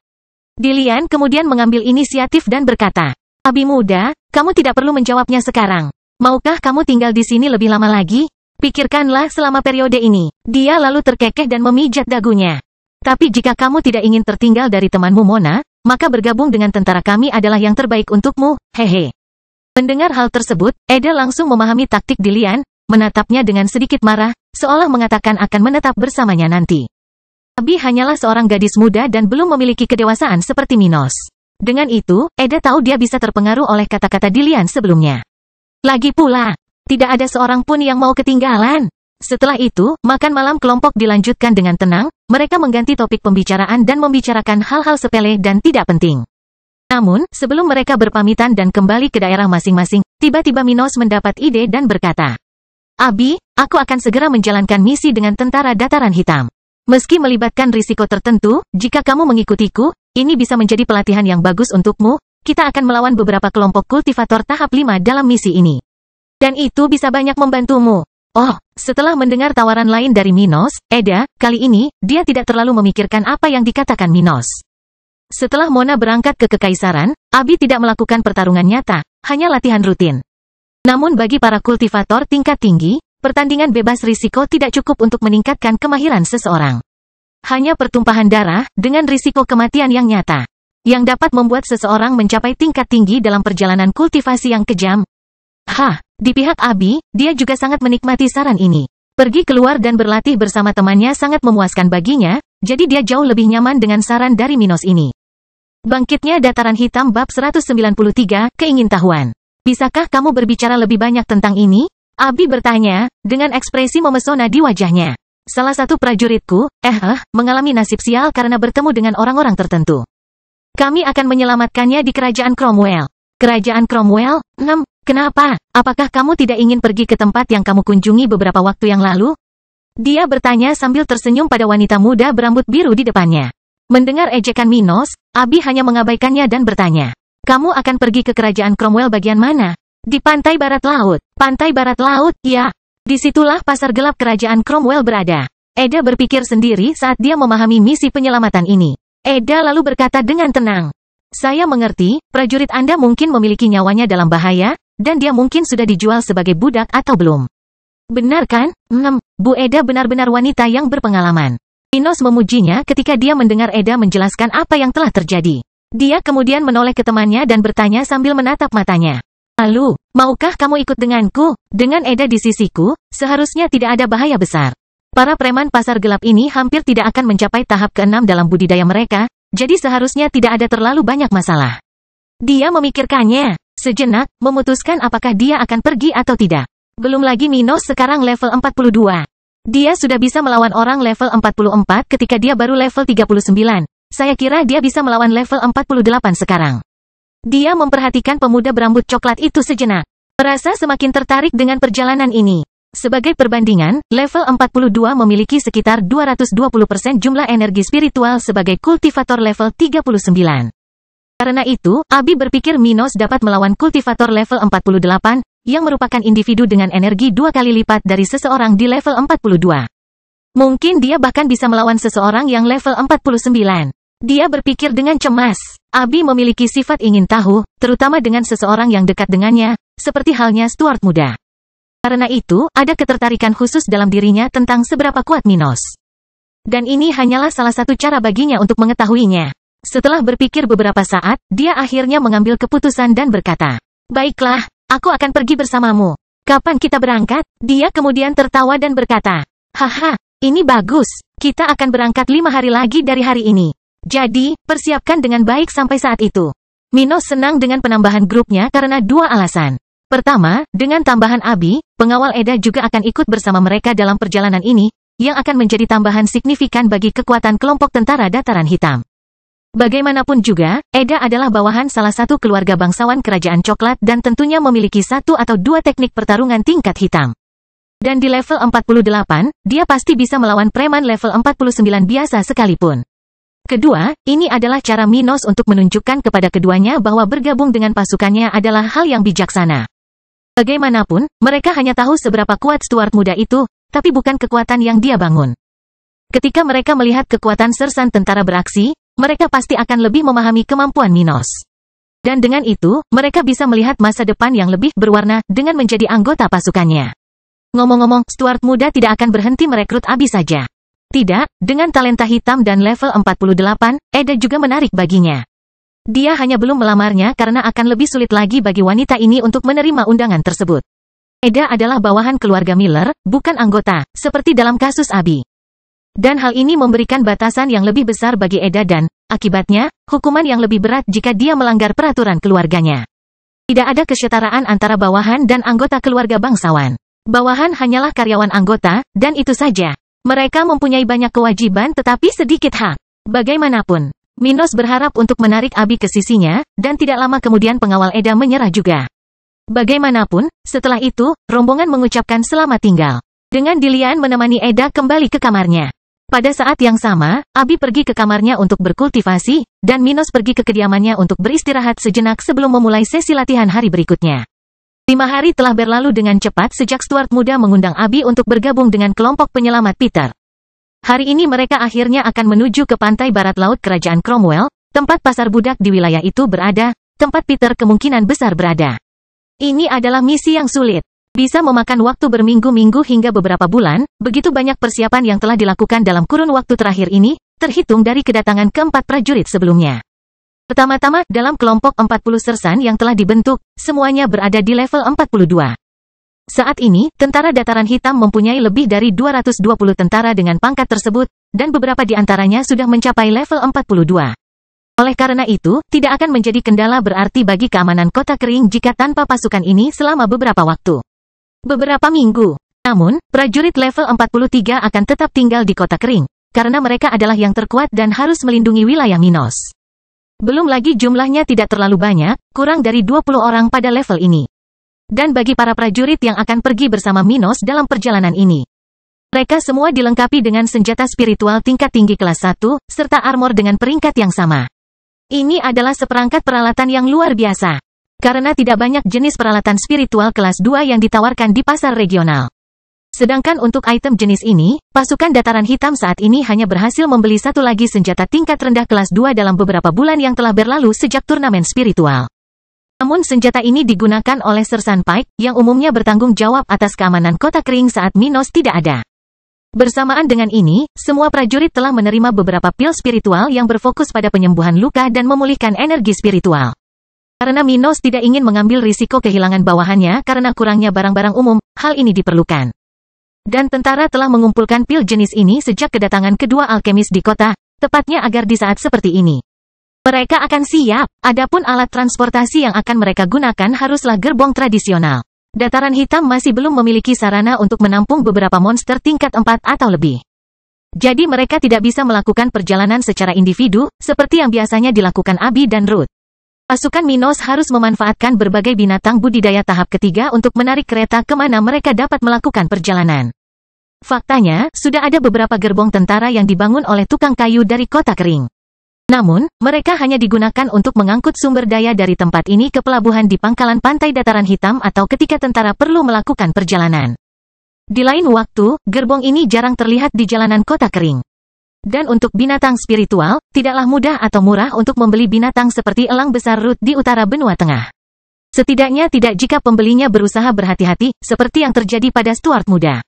[SPEAKER 1] Dilian kemudian mengambil inisiatif dan berkata, Abi muda, kamu tidak perlu menjawabnya sekarang. Maukah kamu tinggal di sini lebih lama lagi? Pikirkanlah selama periode ini. Dia lalu terkekeh dan memijat dagunya. Tapi jika kamu tidak ingin tertinggal dari temanmu Mona, maka bergabung dengan tentara kami adalah yang terbaik untukmu, hehe. Mendengar hal tersebut, Eda langsung memahami taktik Dilian, menatapnya dengan sedikit marah, seolah mengatakan akan menetap bersamanya nanti. Abi hanyalah seorang gadis muda dan belum memiliki kedewasaan seperti Minos. Dengan itu, Eda tahu dia bisa terpengaruh oleh kata-kata Dilian sebelumnya. Lagi pula, tidak ada seorang pun yang mau ketinggalan. Setelah itu, makan malam kelompok dilanjutkan dengan tenang, mereka mengganti topik pembicaraan dan membicarakan hal-hal sepele dan tidak penting. Namun, sebelum mereka berpamitan dan kembali ke daerah masing-masing, tiba-tiba Minos mendapat ide dan berkata, Abi, aku akan segera menjalankan misi dengan tentara dataran hitam. Meski melibatkan risiko tertentu, jika kamu mengikutiku, ini bisa menjadi pelatihan yang bagus untukmu, kita akan melawan beberapa kelompok kultivator tahap 5 dalam misi ini. Dan itu bisa banyak membantumu. Oh, setelah mendengar tawaran lain dari Minos, Eda, kali ini, dia tidak terlalu memikirkan apa yang dikatakan Minos. Setelah Mona berangkat ke Kekaisaran, Abi tidak melakukan pertarungan nyata, hanya latihan rutin. Namun bagi para kultivator tingkat tinggi, pertandingan bebas risiko tidak cukup untuk meningkatkan kemahiran seseorang. Hanya pertumpahan darah, dengan risiko kematian yang nyata, yang dapat membuat seseorang mencapai tingkat tinggi dalam perjalanan kultivasi yang kejam. Di pihak Abi, dia juga sangat menikmati saran ini. Pergi keluar dan berlatih bersama temannya sangat memuaskan baginya, jadi dia jauh lebih nyaman dengan saran dari Minos ini. Bangkitnya Dataran Hitam bab 193, Keingintahuan. Bisakah kamu berbicara lebih banyak tentang ini? Abi bertanya, dengan ekspresi memesona di wajahnya. Salah satu prajuritku, mengalami nasib sial karena bertemu dengan orang-orang tertentu. Kami akan menyelamatkannya di Kerajaan Cromwell. Kerajaan Cromwell? Kenapa? Apakah kamu tidak ingin pergi ke tempat yang kamu kunjungi beberapa waktu yang lalu? Dia bertanya sambil tersenyum pada wanita muda berambut biru di depannya. Mendengar ejekan Minos, Abi hanya mengabaikannya dan bertanya, kamu akan pergi ke Kerajaan Cromwell bagian mana? Di pantai barat laut. Pantai barat laut, ya. Disitulah pasar gelap Kerajaan Cromwell berada. Eda berpikir sendiri saat dia memahami misi penyelamatan ini. Eda lalu berkata dengan tenang, saya mengerti, prajurit Anda mungkin memiliki nyawanya dalam bahaya, dan dia mungkin sudah dijual sebagai budak atau belum. Benar kan? Bu Eda benar-benar wanita yang berpengalaman. Minos memujinya ketika dia mendengar Eda menjelaskan apa yang telah terjadi. Dia kemudian menoleh ke temannya dan bertanya sambil menatap matanya. Lalu, maukah kamu ikut denganku? Dengan Eda di sisiku, seharusnya tidak ada bahaya besar. Para preman pasar gelap ini hampir tidak akan mencapai tahap ke-6 dalam budidaya mereka, jadi seharusnya tidak ada terlalu banyak masalah. Dia memikirkannya. Sejenak, memutuskan apakah dia akan pergi atau tidak. Belum lagi Minos sekarang level 42. Dia sudah bisa melawan orang level 44 ketika dia baru level 39. Saya kira dia bisa melawan level 48 sekarang. Dia memperhatikan pemuda berambut coklat itu sejenak. Merasa semakin tertarik dengan perjalanan ini. Sebagai perbandingan, level 42 memiliki sekitar 220% jumlah energi spiritual sebagai kultivator level 39. Karena itu, Abi berpikir Minos dapat melawan kultivator level 48, yang merupakan individu dengan energi 2 kali lipat dari seseorang di level 42. Mungkin dia bahkan bisa melawan seseorang yang level 49. Dia berpikir dengan cemas. Abi memiliki sifat ingin tahu, terutama dengan seseorang yang dekat dengannya, seperti halnya Stuart muda. Karena itu, ada ketertarikan khusus dalam dirinya tentang seberapa kuat Minos. Dan ini hanyalah salah satu cara baginya untuk mengetahuinya. Setelah berpikir beberapa saat, dia akhirnya mengambil keputusan dan berkata, baiklah, aku akan pergi bersamamu. Kapan kita berangkat? Dia kemudian tertawa dan berkata, haha, ini bagus. Kita akan berangkat 5 hari lagi dari hari ini. Jadi, persiapkan dengan baik sampai saat itu. Minos senang dengan penambahan grupnya karena 2 alasan. Pertama, dengan tambahan Abi, pengawal Eda juga akan ikut bersama mereka dalam perjalanan ini, yang akan menjadi tambahan signifikan bagi kekuatan kelompok tentara dataran hitam. Bagaimanapun juga, Eda adalah bawahan salah satu keluarga bangsawan kerajaan coklat dan tentunya memiliki 1 atau 2 teknik pertarungan tingkat hitam. Dan di level 48, dia pasti bisa melawan preman level 49 biasa sekalipun. Kedua, ini adalah cara Minos untuk menunjukkan kepada keduanya bahwa bergabung dengan pasukannya adalah hal yang bijaksana. Bagaimanapun, mereka hanya tahu seberapa kuat Stuart muda itu, tapi bukan kekuatan yang dia bangun. Ketika mereka melihat kekuatan sersan tentara beraksi, mereka pasti akan lebih memahami kemampuan Minos. Dan dengan itu, mereka bisa melihat masa depan yang lebih berwarna dengan menjadi anggota pasukannya. Ngomong-ngomong, Stuart muda tidak akan berhenti merekrut Abi saja. Tidak, dengan talenta hitam dan level 48, Eda juga menarik baginya. Dia hanya belum melamarnya karena akan lebih sulit lagi bagi wanita ini untuk menerima undangan tersebut. Eda adalah bawahan keluarga Miller, bukan anggota, seperti dalam kasus Abi. Dan hal ini memberikan batasan yang lebih besar bagi Eda dan, akibatnya, hukuman yang lebih berat jika dia melanggar peraturan keluarganya. Tidak ada kesetaraan antara bawahan dan anggota keluarga bangsawan. Bawahan hanyalah karyawan anggota, dan itu saja. Mereka mempunyai banyak kewajiban tetapi sedikit hak. Bagaimanapun, Minos berharap untuk menarik Abi ke sisinya, dan tidak lama kemudian pengawal Eda menyerah juga. Bagaimanapun, setelah itu, rombongan mengucapkan selamat tinggal. Dengan Dilian menemani Eda kembali ke kamarnya. Pada saat yang sama, Abi pergi ke kamarnya untuk berkultivasi, dan Minos pergi ke kediamannya untuk beristirahat sejenak sebelum memulai sesi latihan hari berikutnya. 5 hari telah berlalu dengan cepat sejak Stuart muda mengundang Abi untuk bergabung dengan kelompok penyelamat Peter. Hari ini mereka akhirnya akan menuju ke pantai barat laut kerajaan Cromwell, tempat pasar budak di wilayah itu berada, tempat Peter kemungkinan besar berada. Ini adalah misi yang sulit. Bisa memakan waktu berminggu-minggu hingga beberapa bulan, begitu banyak persiapan yang telah dilakukan dalam kurun waktu terakhir ini, terhitung dari kedatangan keempat prajurit sebelumnya. Pertama-tama, dalam kelompok 40 sersan yang telah dibentuk, semuanya berada di level 42. Saat ini, tentara dataran hitam mempunyai lebih dari 220 tentara dengan pangkat tersebut, dan beberapa di antaranya sudah mencapai level 42. Oleh karena itu, tidak akan menjadi kendala berarti bagi keamanan kota kering jika tanpa pasukan ini selama beberapa waktu. Beberapa minggu. Namun, prajurit level 43 akan tetap tinggal di kota kering, karena mereka adalah yang terkuat dan harus melindungi wilayah Minos. Belum lagi jumlahnya tidak terlalu banyak, kurang dari 20 orang pada level ini. Dan bagi para prajurit yang akan pergi bersama Minos dalam perjalanan ini, mereka semua dilengkapi dengan senjata spiritual tingkat tinggi kelas 1, serta armor dengan peringkat yang sama. Ini adalah seperangkat peralatan yang luar biasa. Karena tidak banyak jenis peralatan spiritual kelas 2 yang ditawarkan di pasar regional. Sedangkan untuk item jenis ini, pasukan dataran hitam saat ini hanya berhasil membeli satu lagi senjata tingkat rendah kelas 2 dalam beberapa bulan yang telah berlalu sejak turnamen spiritual. Namun senjata ini digunakan oleh Sersan Pike, yang umumnya bertanggung jawab atas keamanan kota kering saat Minos tidak ada. Bersamaan dengan ini, semua prajurit telah menerima beberapa pil spiritual yang berfokus pada penyembuhan luka dan memulihkan energi spiritual. Karena Minos tidak ingin mengambil risiko kehilangan bawahannya karena kurangnya barang-barang umum, hal ini diperlukan. Dan tentara telah mengumpulkan pil jenis ini sejak kedatangan kedua alkemis di kota, tepatnya agar di saat seperti ini mereka akan siap. Adapun alat transportasi yang akan mereka gunakan haruslah gerbong tradisional. Dataran hitam masih belum memiliki sarana untuk menampung beberapa monster tingkat 4 atau lebih. Jadi mereka tidak bisa melakukan perjalanan secara individu, seperti yang biasanya dilakukan Abi dan Ruth. Pasukan Minos harus memanfaatkan berbagai binatang budidaya tahap ketiga untuk menarik kereta kemana mereka dapat melakukan perjalanan. Faktanya, sudah ada beberapa gerbong tentara yang dibangun oleh tukang kayu dari kota kering. Namun, mereka hanya digunakan untuk mengangkut sumber daya dari tempat ini ke pelabuhan di pangkalan pantai dataran hitam atau ketika tentara perlu melakukan perjalanan. Di lain waktu, gerbong ini jarang terlihat di jalanan kota kering. Dan untuk binatang spiritual, tidaklah mudah atau murah untuk membeli binatang seperti elang besar Ruth di utara benua tengah. Setidaknya tidak jika pembelinya berusaha berhati-hati, seperti yang terjadi pada Stuart muda.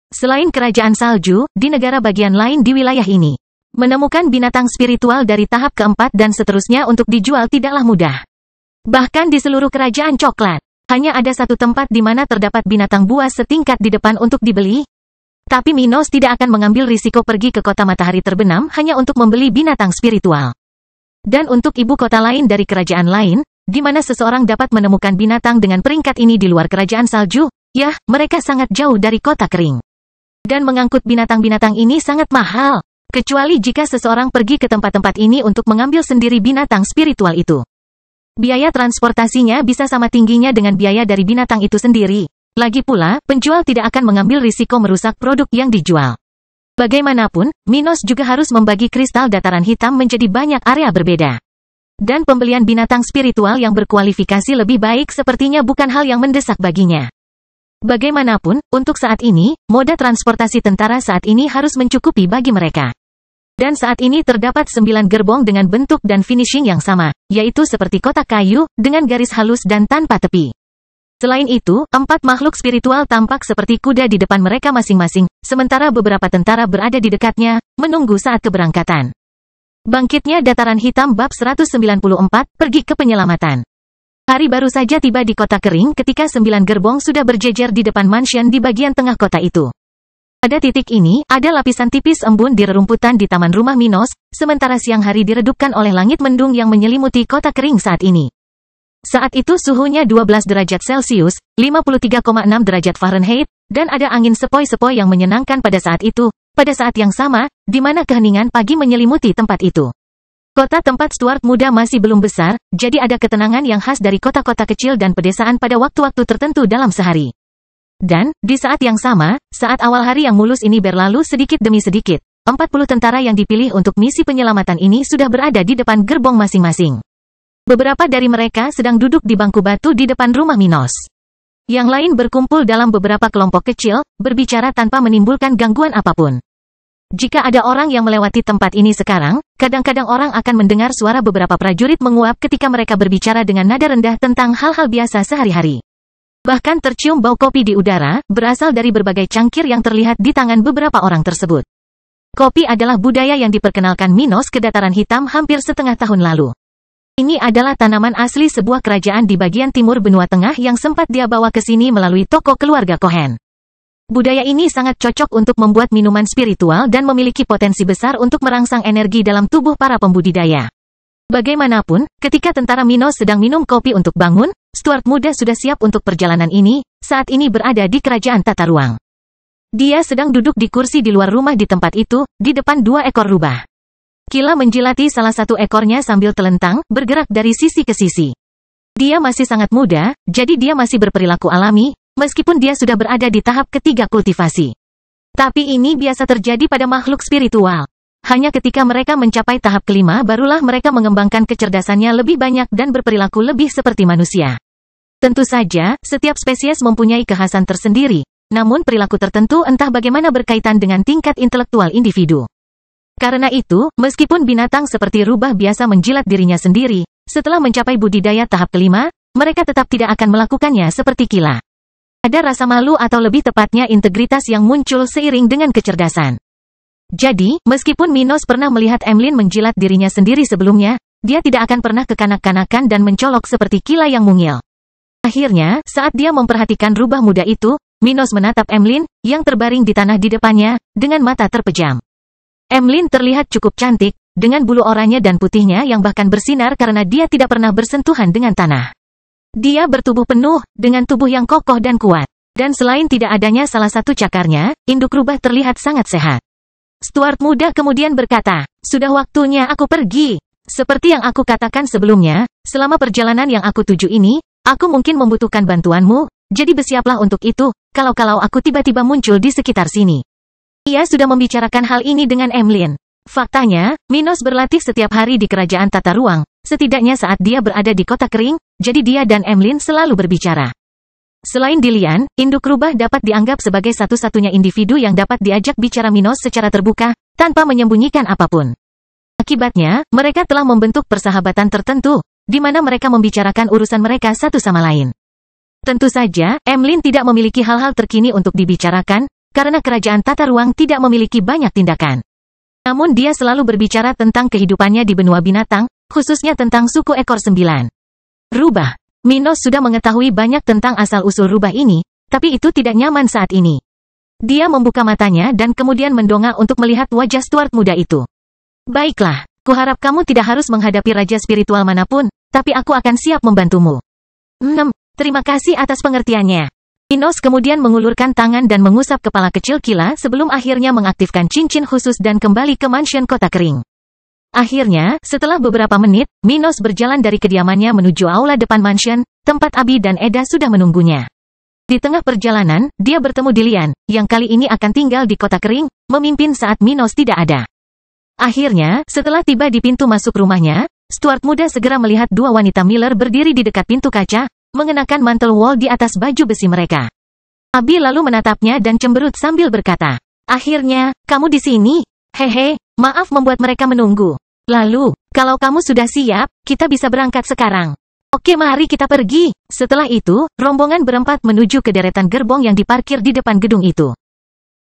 [SPEAKER 1] Selain kerajaan salju, di negara bagian lain di wilayah ini, menemukan binatang spiritual dari tahap keempat dan seterusnya untuk dijual tidaklah mudah. Bahkan di seluruh kerajaan coklat, Hanya ada satu tempat di mana terdapat binatang buas setingkat di depan untuk dibeli. Tapi Minos tidak akan mengambil risiko pergi ke kota matahari terbenam hanya untuk membeli binatang spiritual. Dan untuk ibu kota lain dari kerajaan lain, di mana seseorang dapat menemukan binatang dengan peringkat ini di luar kerajaan salju, ya, mereka sangat jauh dari kota kering. Dan mengangkut binatang-binatang ini sangat mahal, kecuali jika seseorang pergi ke tempat-tempat ini untuk mengambil sendiri binatang spiritual itu. Biaya transportasinya bisa sama tingginya dengan biaya dari binatang itu sendiri. Lagi pula, penjual tidak akan mengambil risiko merusak produk yang dijual. Bagaimanapun, Minos juga harus membagi kristal dataran hitam menjadi banyak area berbeda. Dan pembelian binatang spiritual yang berkualifikasi lebih baik sepertinya bukan hal yang mendesak baginya. Bagaimanapun, untuk saat ini, moda transportasi tentara saat ini harus mencukupi bagi mereka. Dan saat ini terdapat 9 gerbong dengan bentuk dan finishing yang sama, yaitu seperti kotak kayu, dengan garis halus dan tanpa tepi. Selain itu, 4 makhluk spiritual tampak seperti kuda di depan mereka masing-masing, sementara beberapa tentara berada di dekatnya, menunggu saat keberangkatan. Bangkitnya dataran hitam bab 194, pergi ke penyelamatan. Hari baru saja tiba di kota kering ketika 9 gerbong sudah berjejer di depan mansion di bagian tengah kota itu. Pada titik ini, ada lapisan tipis embun di rerumputan di taman rumah Minos, sementara siang hari diredupkan oleh langit mendung yang menyelimuti kota kering saat ini. Saat itu suhunya 12 derajat Celcius, 53,6 derajat Fahrenheit, dan ada angin sepoi-sepoi yang menyenangkan pada saat itu, pada saat yang sama, di mana keheningan pagi menyelimuti tempat itu. Kota tempat Stuart muda masih belum besar, jadi ada ketenangan yang khas dari kota-kota kecil dan pedesaan pada waktu-waktu tertentu dalam sehari. Dan, di saat yang sama, saat awal hari yang mulus ini berlalu sedikit demi sedikit, 40 tentara yang dipilih untuk misi penyelamatan ini sudah berada di depan gerbong masing-masing. Beberapa dari mereka sedang duduk di bangku batu di depan rumah Minos. Yang lain berkumpul dalam beberapa kelompok kecil, berbicara tanpa menimbulkan gangguan apapun. Jika ada orang yang melewati tempat ini sekarang, kadang-kadang orang akan mendengar suara beberapa prajurit menguap ketika mereka berbicara dengan nada rendah tentang hal-hal biasa sehari-hari. Bahkan tercium bau kopi di udara, berasal dari berbagai cangkir yang terlihat di tangan beberapa orang tersebut. Kopi adalah budaya yang diperkenalkan Minos ke dataran hitam hampir setengah tahun lalu. Ini adalah tanaman asli sebuah kerajaan di bagian timur benua tengah yang sempat dia bawa ke sini melalui toko keluarga Cohen. Budaya ini sangat cocok untuk membuat minuman spiritual dan memiliki potensi besar untuk merangsang energi dalam tubuh para pembudidaya. Bagaimanapun, ketika tentara Minos sedang minum kopi untuk bangun, Stuart muda sudah siap untuk perjalanan ini, saat ini berada di kerajaan tata ruang. Dia sedang duduk di kursi di luar rumah di tempat itu, di depan 2 ekor rubah. Kila menjilati salah satu ekornya sambil telentang, bergerak dari sisi ke sisi. Dia masih sangat muda, jadi dia masih berperilaku alami, meskipun dia sudah berada di tahap ketiga kultivasi. Tapi ini biasa terjadi pada makhluk spiritual. Hanya ketika mereka mencapai tahap kelima barulah mereka mengembangkan kecerdasannya lebih banyak dan berperilaku lebih seperti manusia. Tentu saja, setiap spesies mempunyai kekhasan tersendiri, namun perilaku tertentu entah bagaimana berkaitan dengan tingkat intelektual individu. Karena itu, meskipun binatang seperti rubah biasa menjilat dirinya sendiri, setelah mencapai budidaya tahap kelima, mereka tetap tidak akan melakukannya seperti kila. Ada rasa malu atau lebih tepatnya integritas yang muncul seiring dengan kecerdasan. Jadi, meskipun Minos pernah melihat Emlyn menjilat dirinya sendiri sebelumnya, dia tidak akan pernah kekanak-kanakan dan mencolok seperti kila yang mungil. Akhirnya, saat dia memperhatikan rubah muda itu, Minos menatap Emlyn, yang terbaring di tanah di depannya, dengan mata terpejam. Emlyn terlihat cukup cantik, dengan bulu oranye dan putihnya yang bahkan bersinar karena dia tidak pernah bersentuhan dengan tanah. Dia bertubuh penuh, dengan tubuh yang kokoh dan kuat. Dan selain tidak adanya salah satu cakarnya, induk rubah terlihat sangat sehat. Stuart muda kemudian berkata, "Sudah waktunya aku pergi. Seperti yang aku katakan sebelumnya, selama perjalanan yang aku tuju ini, aku mungkin membutuhkan bantuanmu, jadi bersiaplah untuk itu, kalau aku tiba-tiba muncul di sekitar sini." Ia sudah membicarakan hal ini dengan Emlyn. Faktanya, Minos berlatih setiap hari di kerajaan tata ruang, setidaknya saat dia berada di kota kering, jadi dia dan Emlyn selalu berbicara. Selain Dilian, induk rubah dapat dianggap sebagai satu-satunya individu yang dapat diajak bicara Minos secara terbuka, tanpa menyembunyikan apapun. Akibatnya, mereka telah membentuk persahabatan tertentu, di mana mereka membicarakan urusan mereka satu sama lain. Tentu saja, Emlyn tidak memiliki hal-hal terkini untuk dibicarakan, karena kerajaan tata ruang tidak memiliki banyak tindakan. Namun dia selalu berbicara tentang kehidupannya di benua binatang, khususnya tentang suku ekor 9. Rubah. Minos sudah mengetahui banyak tentang asal-usul rubah ini, tapi itu tidak nyaman saat ini. Dia membuka matanya dan kemudian mendongak untuk melihat wajah Stuart muda itu. Baiklah, kuharap kamu tidak harus menghadapi raja spiritual manapun, tapi aku akan siap membantumu. Terima kasih atas pengertiannya. Minos kemudian mengulurkan tangan dan mengusap kepala kecil Kila sebelum akhirnya mengaktifkan cincin khusus dan kembali ke mansion kota kering. Akhirnya, setelah beberapa menit, Minos berjalan dari kediamannya menuju aula depan mansion, tempat Abi dan Eda sudah menunggunya. Di tengah perjalanan, dia bertemu Dilian, yang kali ini akan tinggal di kota kering, memimpin saat Minos tidak ada. Akhirnya, setelah tiba di pintu masuk rumahnya, Stuart muda segera melihat dua wanita Miller berdiri di dekat pintu kaca, mengenakan mantel wol di atas baju besi mereka. Abi lalu menatapnya dan cemberut sambil berkata, "Akhirnya, kamu di sini? Hehe, maaf membuat mereka menunggu. Lalu, kalau kamu sudah siap, kita bisa berangkat sekarang." "Oke, mari kita pergi." Setelah itu, rombongan berempat menuju ke deretan gerbong yang diparkir di depan gedung itu.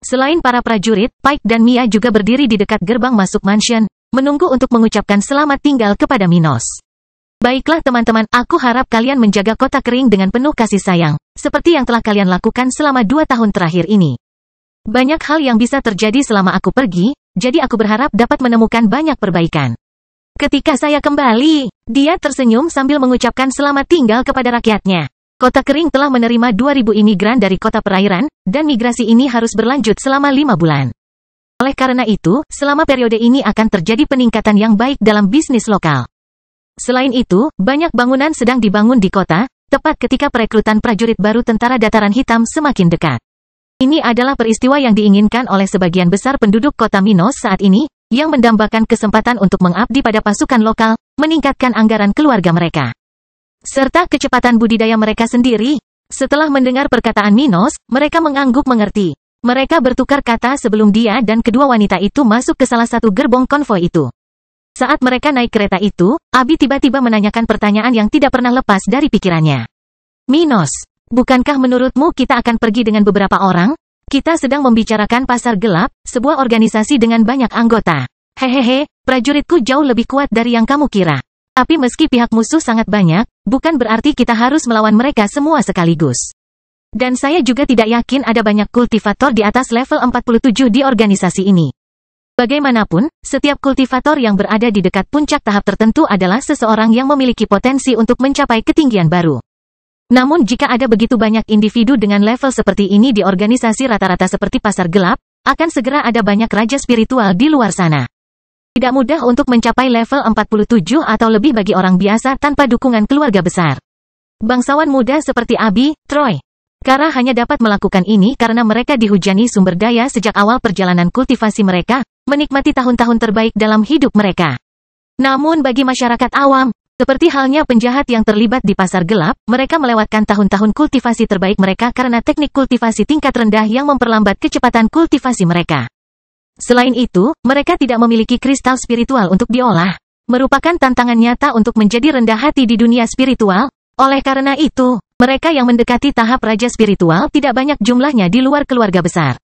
[SPEAKER 1] Selain para prajurit, Pike dan Mia juga berdiri di dekat gerbang masuk mansion, menunggu untuk mengucapkan selamat tinggal kepada Minos. Baiklah teman-teman, aku harap kalian menjaga kota kering dengan penuh kasih sayang, seperti yang telah kalian lakukan selama 2 tahun terakhir ini. Banyak hal yang bisa terjadi selama aku pergi, jadi aku berharap dapat menemukan banyak perbaikan. Ketika saya kembali, dia tersenyum sambil mengucapkan selamat tinggal kepada rakyatnya. Kota kering telah menerima 2.000 imigran dari kota perairan, dan migrasi ini harus berlanjut selama 5 bulan. Oleh karena itu, selama periode ini akan terjadi peningkatan yang baik dalam bisnis lokal. Selain itu, banyak bangunan sedang dibangun di kota, tepat ketika perekrutan prajurit baru tentara dataran hitam semakin dekat. Ini adalah peristiwa yang diinginkan oleh sebagian besar penduduk kota Minos saat ini, yang mendambakan kesempatan untuk mengabdi pada pasukan lokal, meningkatkan anggaran keluarga mereka, serta kecepatan budidaya mereka sendiri. Setelah mendengar perkataan Minos, mereka mengangguk mengerti. Mereka bertukar kata sebelum dia dan kedua wanita itu masuk ke salah satu gerbong konvoi itu. Saat mereka naik kereta itu, Abi tiba-tiba menanyakan pertanyaan yang tidak pernah lepas dari pikirannya. "Minos, bukankah menurutmu kita akan pergi dengan beberapa orang? Kita sedang membicarakan pasar gelap, sebuah organisasi dengan banyak anggota. Hehehe, prajuritku jauh lebih kuat dari yang kamu kira. Tapi meski pihak musuh sangat banyak, bukan berarti kita harus melawan mereka semua sekaligus. Dan saya juga tidak yakin ada banyak kultivator di atas level 47 di organisasi ini. Bagaimanapun, setiap kultivator yang berada di dekat puncak tahap tertentu adalah seseorang yang memiliki potensi untuk mencapai ketinggian baru. Namun jika ada begitu banyak individu dengan level seperti ini di organisasi rata-rata seperti pasar gelap, akan segera ada banyak raja spiritual di luar sana. Tidak mudah untuk mencapai level 47 atau lebih bagi orang biasa tanpa dukungan keluarga besar. Bangsawan muda seperti Abi, Troy, Kara hanya dapat melakukan ini karena mereka dihujani sumber daya sejak awal perjalanan kultivasi mereka, menikmati tahun-tahun terbaik dalam hidup mereka. Namun bagi masyarakat awam, seperti halnya penjahat yang terlibat di pasar gelap, mereka melewatkan tahun-tahun kultivasi terbaik mereka karena teknik kultivasi tingkat rendah yang memperlambat kecepatan kultivasi mereka. Selain itu, mereka tidak memiliki kristal spiritual untuk diolah, merupakan tantangan nyata untuk menjadi rendah hati di dunia spiritual. Oleh karena itu, mereka yang mendekati tahap raja spiritual tidak banyak jumlahnya di luar keluarga besar.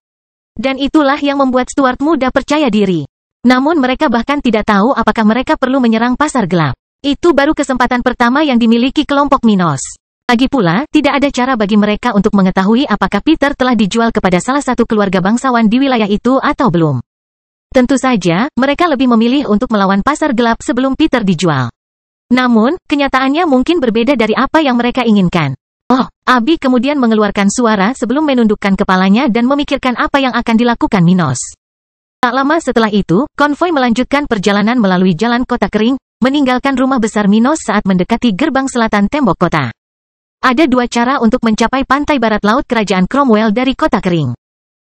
[SPEAKER 1] Dan itulah yang membuat Stuart muda percaya diri. Namun mereka bahkan tidak tahu apakah mereka perlu menyerang pasar gelap. Itu baru kesempatan pertama yang dimiliki kelompok Minos. Lagi pula, tidak ada cara bagi mereka untuk mengetahui apakah Peter telah dijual kepada salah satu keluarga bangsawan di wilayah itu atau belum. Tentu saja, mereka lebih memilih untuk melawan pasar gelap sebelum Peter dijual. Namun, kenyataannya mungkin berbeda dari apa yang mereka inginkan. Oh, Abi kemudian mengeluarkan suara sebelum menundukkan kepalanya dan memikirkan apa yang akan dilakukan Minos. Tak lama setelah itu, konvoi melanjutkan perjalanan melalui jalan kota kering, meninggalkan rumah besar Minos saat mendekati gerbang selatan tembok kota. Ada dua cara untuk mencapai pantai barat laut kerajaan Cromwell dari kota kering.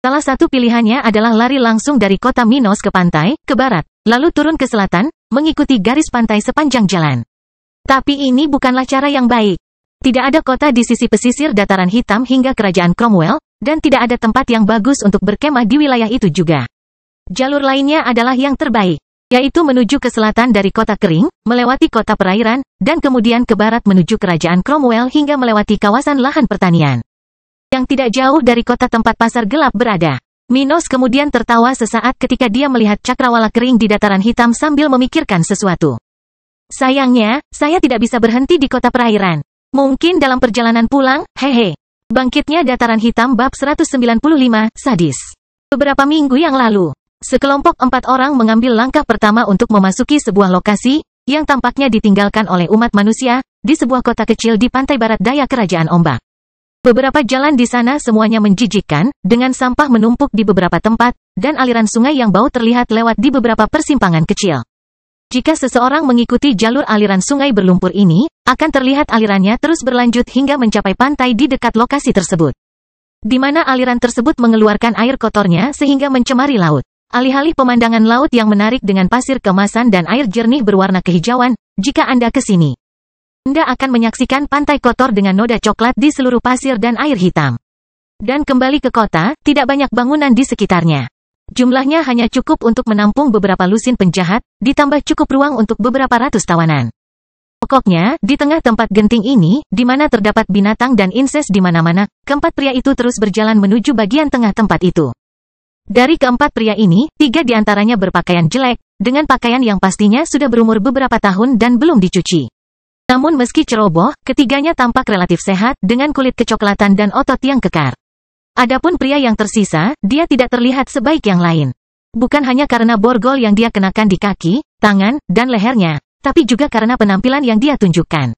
[SPEAKER 1] Salah satu pilihannya adalah lari langsung dari kota Minos ke pantai, ke barat, lalu turun ke selatan, mengikuti garis pantai sepanjang jalan. Tapi ini bukanlah cara yang baik. Tidak ada kota di sisi pesisir dataran hitam hingga kerajaan Cromwell, dan tidak ada tempat yang bagus untuk berkemah di wilayah itu juga. Jalur lainnya adalah yang terbaik, yaitu menuju ke selatan dari kota kering, melewati kota perairan, dan kemudian ke barat menuju kerajaan Cromwell hingga melewati kawasan lahan pertanian yang tidak jauh dari kota tempat pasar gelap berada. Minos kemudian tertawa sesaat ketika dia melihat cakrawala kering di dataran hitam sambil memikirkan sesuatu. Sayangnya, saya tidak bisa berhenti di kota perairan. Mungkin dalam perjalanan pulang, hehe. Bangkitnya Dataran Hitam bab 195, sadis. Beberapa minggu yang lalu, sekelompok 4 orang mengambil langkah pertama untuk memasuki sebuah lokasi, yang tampaknya ditinggalkan oleh umat manusia, di sebuah kota kecil di pantai barat daya Kerajaan Ombak. Beberapa jalan di sana semuanya menjijikkan, dengan sampah menumpuk di beberapa tempat, dan aliran sungai yang bau terlihat lewat di beberapa persimpangan kecil. Jika seseorang mengikuti jalur aliran sungai berlumpur ini, akan terlihat alirannya terus berlanjut hingga mencapai pantai di dekat lokasi tersebut. Di mana aliran tersebut mengeluarkan air kotornya sehingga mencemari laut. Alih-alih pemandangan laut yang menarik dengan pasir kemasan dan air jernih berwarna kehijauan, jika Anda ke sini, Anda akan menyaksikan pantai kotor dengan noda coklat di seluruh pasir dan air hitam. Dan kembali ke kota, tidak banyak bangunan di sekitarnya. Jumlahnya hanya cukup untuk menampung beberapa lusin penjahat, ditambah cukup ruang untuk beberapa ratus tawanan. Pokoknya, di tengah tempat genting ini, di mana terdapat binatang dan inses di mana-mana, keempat pria itu terus berjalan menuju bagian tengah tempat itu. Dari keempat pria ini, 3 diantaranya berpakaian jelek, dengan pakaian yang pastinya sudah berumur beberapa tahun dan belum dicuci. Namun meski ceroboh, ketiganya tampak relatif sehat, dengan kulit kecoklatan dan otot yang kekar. Adapun pria yang tersisa, dia tidak terlihat sebaik yang lain. Bukan hanya karena borgol yang dia kenakan di kaki, tangan, dan lehernya, tapi juga karena penampilan yang dia tunjukkan.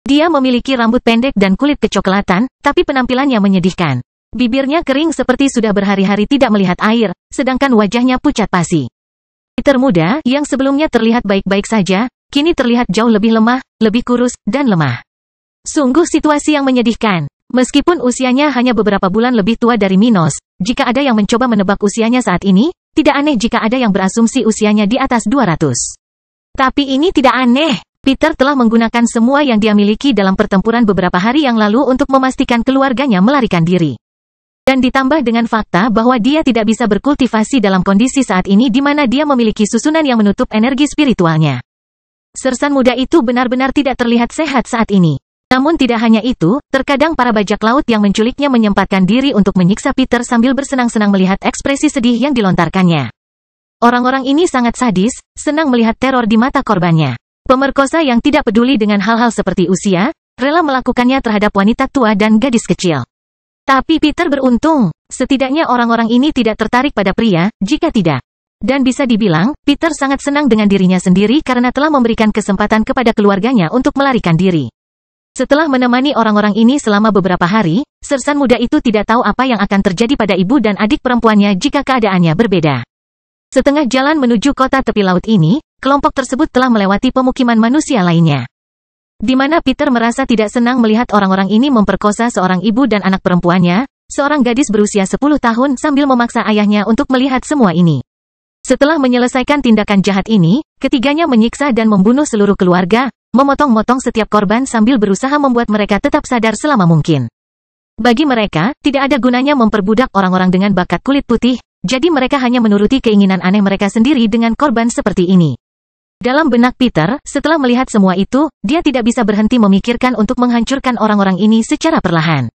[SPEAKER 1] Dia memiliki rambut pendek dan kulit kecoklatan, tapi penampilannya menyedihkan. Bibirnya kering seperti sudah berhari-hari tidak melihat air, sedangkan wajahnya pucat pasi. Peter muda, yang sebelumnya terlihat baik-baik saja, kini terlihat jauh lebih lemah, lebih kurus, dan lemah. Sungguh situasi yang menyedihkan. Meskipun usianya hanya beberapa bulan lebih tua dari Minos, jika ada yang mencoba menebak usianya saat ini, tidak aneh jika ada yang berasumsi usianya di atas 200. Tapi ini tidak aneh. Peter telah menggunakan semua yang dia miliki dalam pertempuran beberapa hari yang lalu untuk memastikan keluarganya melarikan diri. Dan ditambah dengan fakta bahwa dia tidak bisa berkultivasi dalam kondisi saat ini di mana dia memiliki susunan yang menutup energi spiritualnya. Sersan muda itu benar-benar tidak terlihat sehat saat ini. Namun tidak hanya itu, terkadang para bajak laut yang menculiknya menyempatkan diri untuk menyiksa Peter sambil bersenang-senang melihat ekspresi sedih yang dilontarkannya. Orang-orang ini sangat sadis, senang melihat teror di mata korbannya. Pemerkosa yang tidak peduli dengan hal-hal seperti usia, rela melakukannya terhadap wanita tua dan gadis kecil. Tapi Peter beruntung, setidaknya orang-orang ini tidak tertarik pada pria, jika tidak. Dan bisa dibilang, Peter sangat senang dengan dirinya sendiri karena telah memberikan kesempatan kepada keluarganya untuk melarikan diri. Setelah menemani orang-orang ini selama beberapa hari, sersan muda itu tidak tahu apa yang akan terjadi pada ibu dan adik perempuannya jika keadaannya berbeda. Setengah jalan menuju kota tepi laut ini, kelompok tersebut telah melewati pemukiman manusia lainnya. Di mana Peter merasa tidak senang melihat orang-orang ini memperkosa seorang ibu dan anak perempuannya, seorang gadis berusia 10 tahun sambil memaksa ayahnya untuk melihat semua ini. Setelah menyelesaikan tindakan jahat ini, ketiganya menyiksa dan membunuh seluruh keluarga, memotong-motong setiap korban sambil berusaha membuat mereka tetap sadar selama mungkin. Bagi mereka, tidak ada gunanya memperbudak orang-orang dengan bakat kulit putih, jadi mereka hanya menuruti keinginan aneh mereka sendiri dengan korban seperti ini. Dalam benak Peter, setelah melihat semua itu, dia tidak bisa berhenti memikirkan untuk menghancurkan orang-orang ini secara perlahan.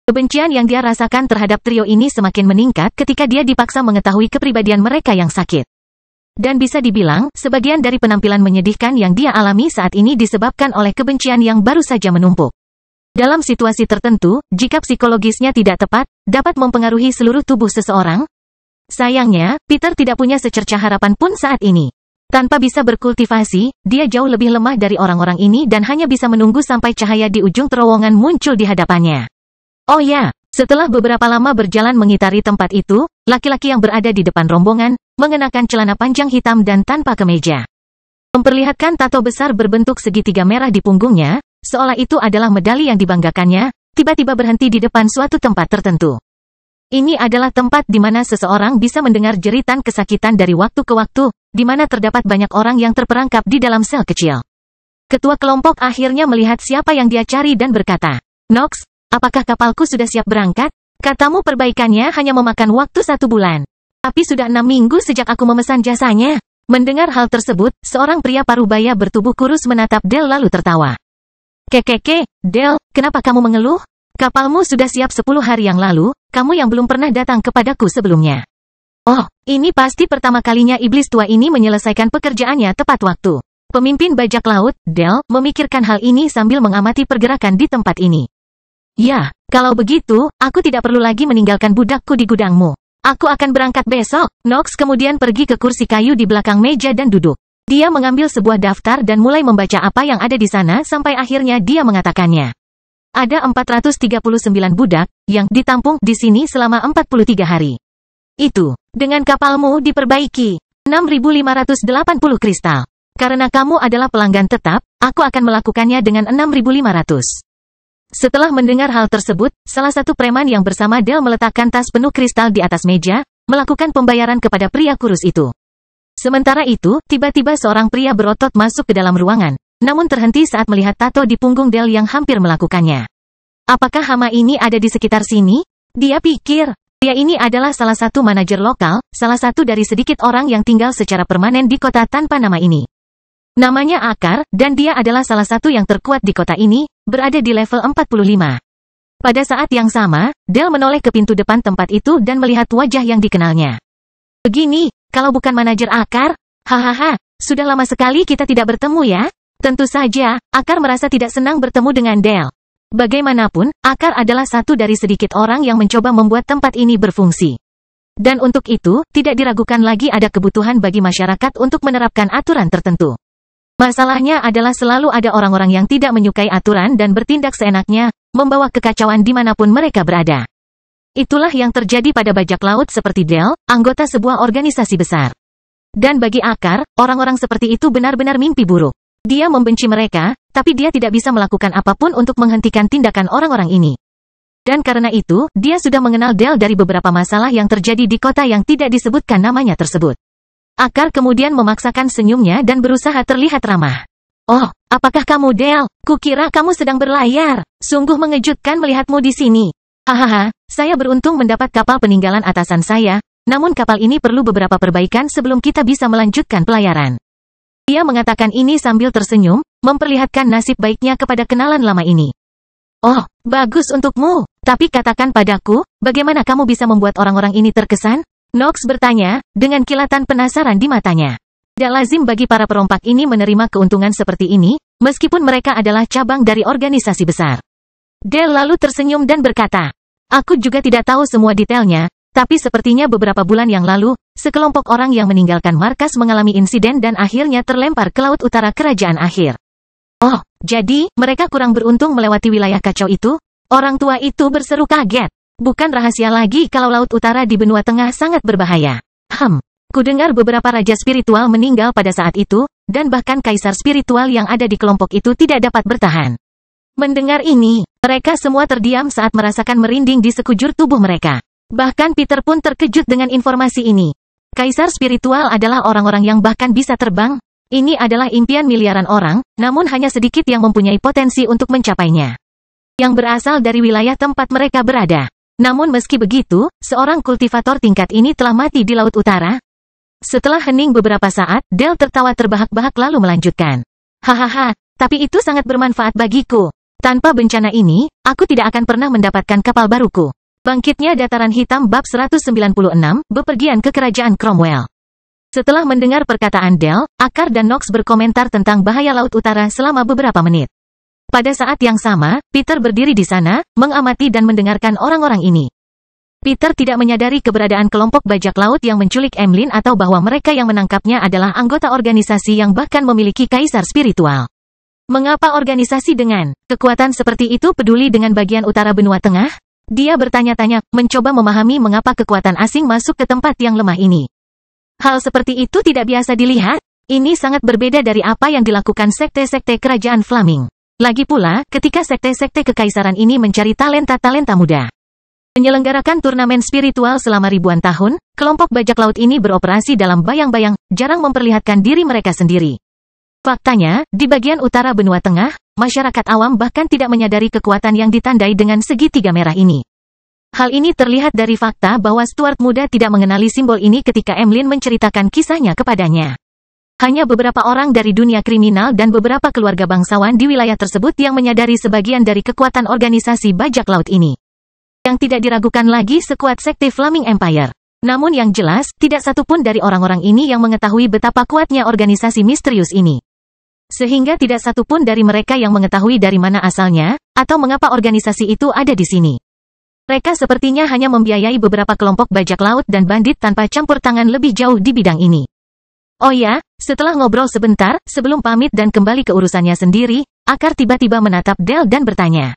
[SPEAKER 1] Kebencian yang dia rasakan terhadap trio ini semakin meningkat ketika dia dipaksa mengetahui kepribadian mereka yang sakit. Dan bisa dibilang, sebagian dari penampilan menyedihkan yang dia alami saat ini disebabkan oleh kebencian yang baru saja menumpuk. Dalam situasi tertentu, jika psikologisnya tidak tepat, dapat mempengaruhi seluruh tubuh seseorang. Sayangnya, Peter tidak punya secercah harapan pun saat ini. Tanpa bisa berkultivasi, dia jauh lebih lemah dari orang-orang ini dan hanya bisa menunggu sampai cahaya di ujung terowongan muncul di hadapannya. Oh ya, setelah beberapa lama berjalan mengitari tempat itu, laki-laki yang berada di depan rombongan, mengenakan celana panjang hitam dan tanpa kemeja. Memperlihatkan tato besar berbentuk segitiga merah di punggungnya, seolah itu adalah medali yang dibanggakannya, tiba-tiba berhenti di depan suatu tempat tertentu. Ini adalah tempat di mana seseorang bisa mendengar jeritan kesakitan dari waktu ke waktu, di mana terdapat banyak orang yang terperangkap di dalam sel kecil. Ketua kelompok akhirnya melihat siapa yang dia cari dan berkata, "Nox, apakah kapalku sudah siap berangkat? Katamu perbaikannya hanya memakan waktu 1 bulan. Tapi sudah 6 minggu sejak aku memesan jasanya." Mendengar hal tersebut, seorang pria parubaya bertubuh kurus menatap Del lalu tertawa. Kekeke, Del, kenapa kamu mengeluh? Kapalmu sudah siap 10 hari yang lalu, kamu yang belum pernah datang kepadaku sebelumnya. Oh, ini pasti pertama kalinya iblis tua ini menyelesaikan pekerjaannya tepat waktu. Pemimpin bajak laut, Del, memikirkan hal ini sambil mengamati pergerakan di tempat ini. Ya, kalau begitu, aku tidak perlu lagi meninggalkan budakku di gudangmu. Aku akan berangkat besok. Knox kemudian pergi ke kursi kayu di belakang meja dan duduk. Dia mengambil sebuah daftar dan mulai membaca apa yang ada di sana sampai akhirnya dia mengatakannya. Ada 439 budak yang ditampung di sini selama 43 hari. Itu, dengan kapalmu diperbaiki. 6.580 kristal. Karena kamu adalah pelanggan tetap, aku akan melakukannya dengan 6.500. Setelah mendengar hal tersebut, salah satu preman yang bersama Del meletakkan tas penuh kristal di atas meja, melakukan pembayaran kepada pria kurus itu. Sementara itu, tiba-tiba seorang pria berotot masuk ke dalam ruangan, namun terhenti saat melihat tato di punggung Del yang hampir melakukannya. Apakah hama ini ada di sekitar sini? Dia pikir, pria ini adalah salah satu manajer lokal, salah satu dari sedikit orang yang tinggal secara permanen di kota tanpa nama ini. Namanya Akar, dan dia adalah salah satu yang terkuat di kota ini, berada di level 45. Pada saat yang sama, Del menoleh ke pintu depan tempat itu dan melihat wajah yang dikenalnya. Begini, kalau bukan manajer Akar, hahaha, sudah lama sekali kita tidak bertemu ya? Tentu saja, Akar merasa tidak senang bertemu dengan Del. Bagaimanapun, Akar adalah satu dari sedikit orang yang mencoba membuat tempat ini berfungsi. Dan untuk itu, tidak diragukan lagi ada kebutuhan bagi masyarakat untuk menerapkan aturan tertentu. Masalahnya adalah selalu ada orang-orang yang tidak menyukai aturan dan bertindak seenaknya, membawa kekacauan dimanapun mereka berada. Itulah yang terjadi pada bajak laut seperti Del, anggota sebuah organisasi besar. Dan bagi Akar, orang-orang seperti itu benar-benar mimpi buruk. Dia membenci mereka, tapi dia tidak bisa melakukan apapun untuk menghentikan tindakan orang-orang ini. Dan karena itu, dia sudah mengenal Del dari beberapa masalah yang terjadi di kota yang tidak disebutkan namanya tersebut. Akar kemudian memaksakan senyumnya dan berusaha terlihat ramah. Oh, apakah kamu Del? Kukira kamu sedang berlayar. Sungguh mengejutkan melihatmu di sini. Hahaha, saya beruntung mendapat kapal peninggalan atasan saya, namun kapal ini perlu beberapa perbaikan sebelum kita bisa melanjutkan pelayaran. Dia mengatakan ini sambil tersenyum, memperlihatkan nasib baiknya kepada kenalan lama ini. Oh, bagus untukmu. Tapi katakan padaku, bagaimana kamu bisa membuat orang-orang ini terkesan? Knox bertanya, dengan kilatan penasaran di matanya. Tidak lazim bagi para perompak ini menerima keuntungan seperti ini, meskipun mereka adalah cabang dari organisasi besar. Del lalu tersenyum dan berkata, aku juga tidak tahu semua detailnya, tapi sepertinya beberapa bulan yang lalu, sekelompok orang yang meninggalkan markas mengalami insiden dan akhirnya terlempar ke laut utara kerajaan akhir. Oh, jadi, mereka kurang beruntung melewati wilayah kacau itu? Orang tua itu berseru kaget. Bukan rahasia lagi kalau Laut Utara di benua tengah sangat berbahaya. Kudengar beberapa raja spiritual meninggal pada saat itu, dan bahkan kaisar spiritual yang ada di kelompok itu tidak dapat bertahan. Mendengar ini, mereka semua terdiam saat merasakan merinding di sekujur tubuh mereka. Bahkan Peter pun terkejut dengan informasi ini. Kaisar spiritual adalah orang-orang yang bahkan bisa terbang. Ini adalah impian miliaran orang, namun hanya sedikit yang mempunyai potensi untuk mencapainya. Yang berasal dari wilayah tempat mereka berada. Namun meski begitu, seorang kultivator tingkat ini telah mati di Laut Utara. Setelah hening beberapa saat, Del tertawa terbahak-bahak lalu melanjutkan. Hahaha, tapi itu sangat bermanfaat bagiku. Tanpa bencana ini, aku tidak akan pernah mendapatkan kapal baruku. Bangkitnya Dataran Hitam bab 196, bepergian ke kerajaan Cromwell. Setelah mendengar perkataan Del, Akar dan Knox berkomentar tentang bahaya Laut Utara selama beberapa menit. Pada saat yang sama, Peter berdiri di sana, mengamati dan mendengarkan orang-orang ini. Peter tidak menyadari keberadaan kelompok bajak laut yang menculik Emlyn atau bahwa mereka yang menangkapnya adalah anggota organisasi yang bahkan memiliki kaisar spiritual. Mengapa organisasi dengan kekuatan seperti itu peduli dengan bagian utara benua tengah? Dia bertanya-tanya, mencoba memahami mengapa kekuatan asing masuk ke tempat yang lemah ini. Hal seperti itu tidak biasa dilihat. Ini sangat berbeda dari apa yang dilakukan sekte-sekte kerajaan Flaming. Lagi pula, ketika sekte-sekte kekaisaran ini mencari talenta-talenta muda. Menyelenggarakan turnamen spiritual selama ribuan tahun, kelompok bajak laut ini beroperasi dalam bayang-bayang, jarang memperlihatkan diri mereka sendiri. Faktanya, di bagian utara benua tengah, masyarakat awam bahkan tidak menyadari kekuatan yang ditandai dengan segitiga merah ini. Hal ini terlihat dari fakta bahwa Stuart muda tidak mengenali simbol ini ketika Emlyn menceritakan kisahnya kepadanya. Hanya beberapa orang dari dunia kriminal dan beberapa keluarga bangsawan di wilayah tersebut yang menyadari sebagian dari kekuatan organisasi bajak laut ini. Yang tidak diragukan lagi sekuat sekte Flaming Empire. Namun yang jelas, tidak satupun dari orang-orang ini yang mengetahui betapa kuatnya organisasi misterius ini. Sehingga tidak satu pun dari mereka yang mengetahui dari mana asalnya, atau mengapa organisasi itu ada di sini. Mereka sepertinya hanya membiayai beberapa kelompok bajak laut dan bandit tanpa campur tangan lebih jauh di bidang ini. Oh ya, setelah ngobrol sebentar, sebelum pamit dan kembali ke urusannya sendiri, Akar tiba-tiba menatap Del dan bertanya.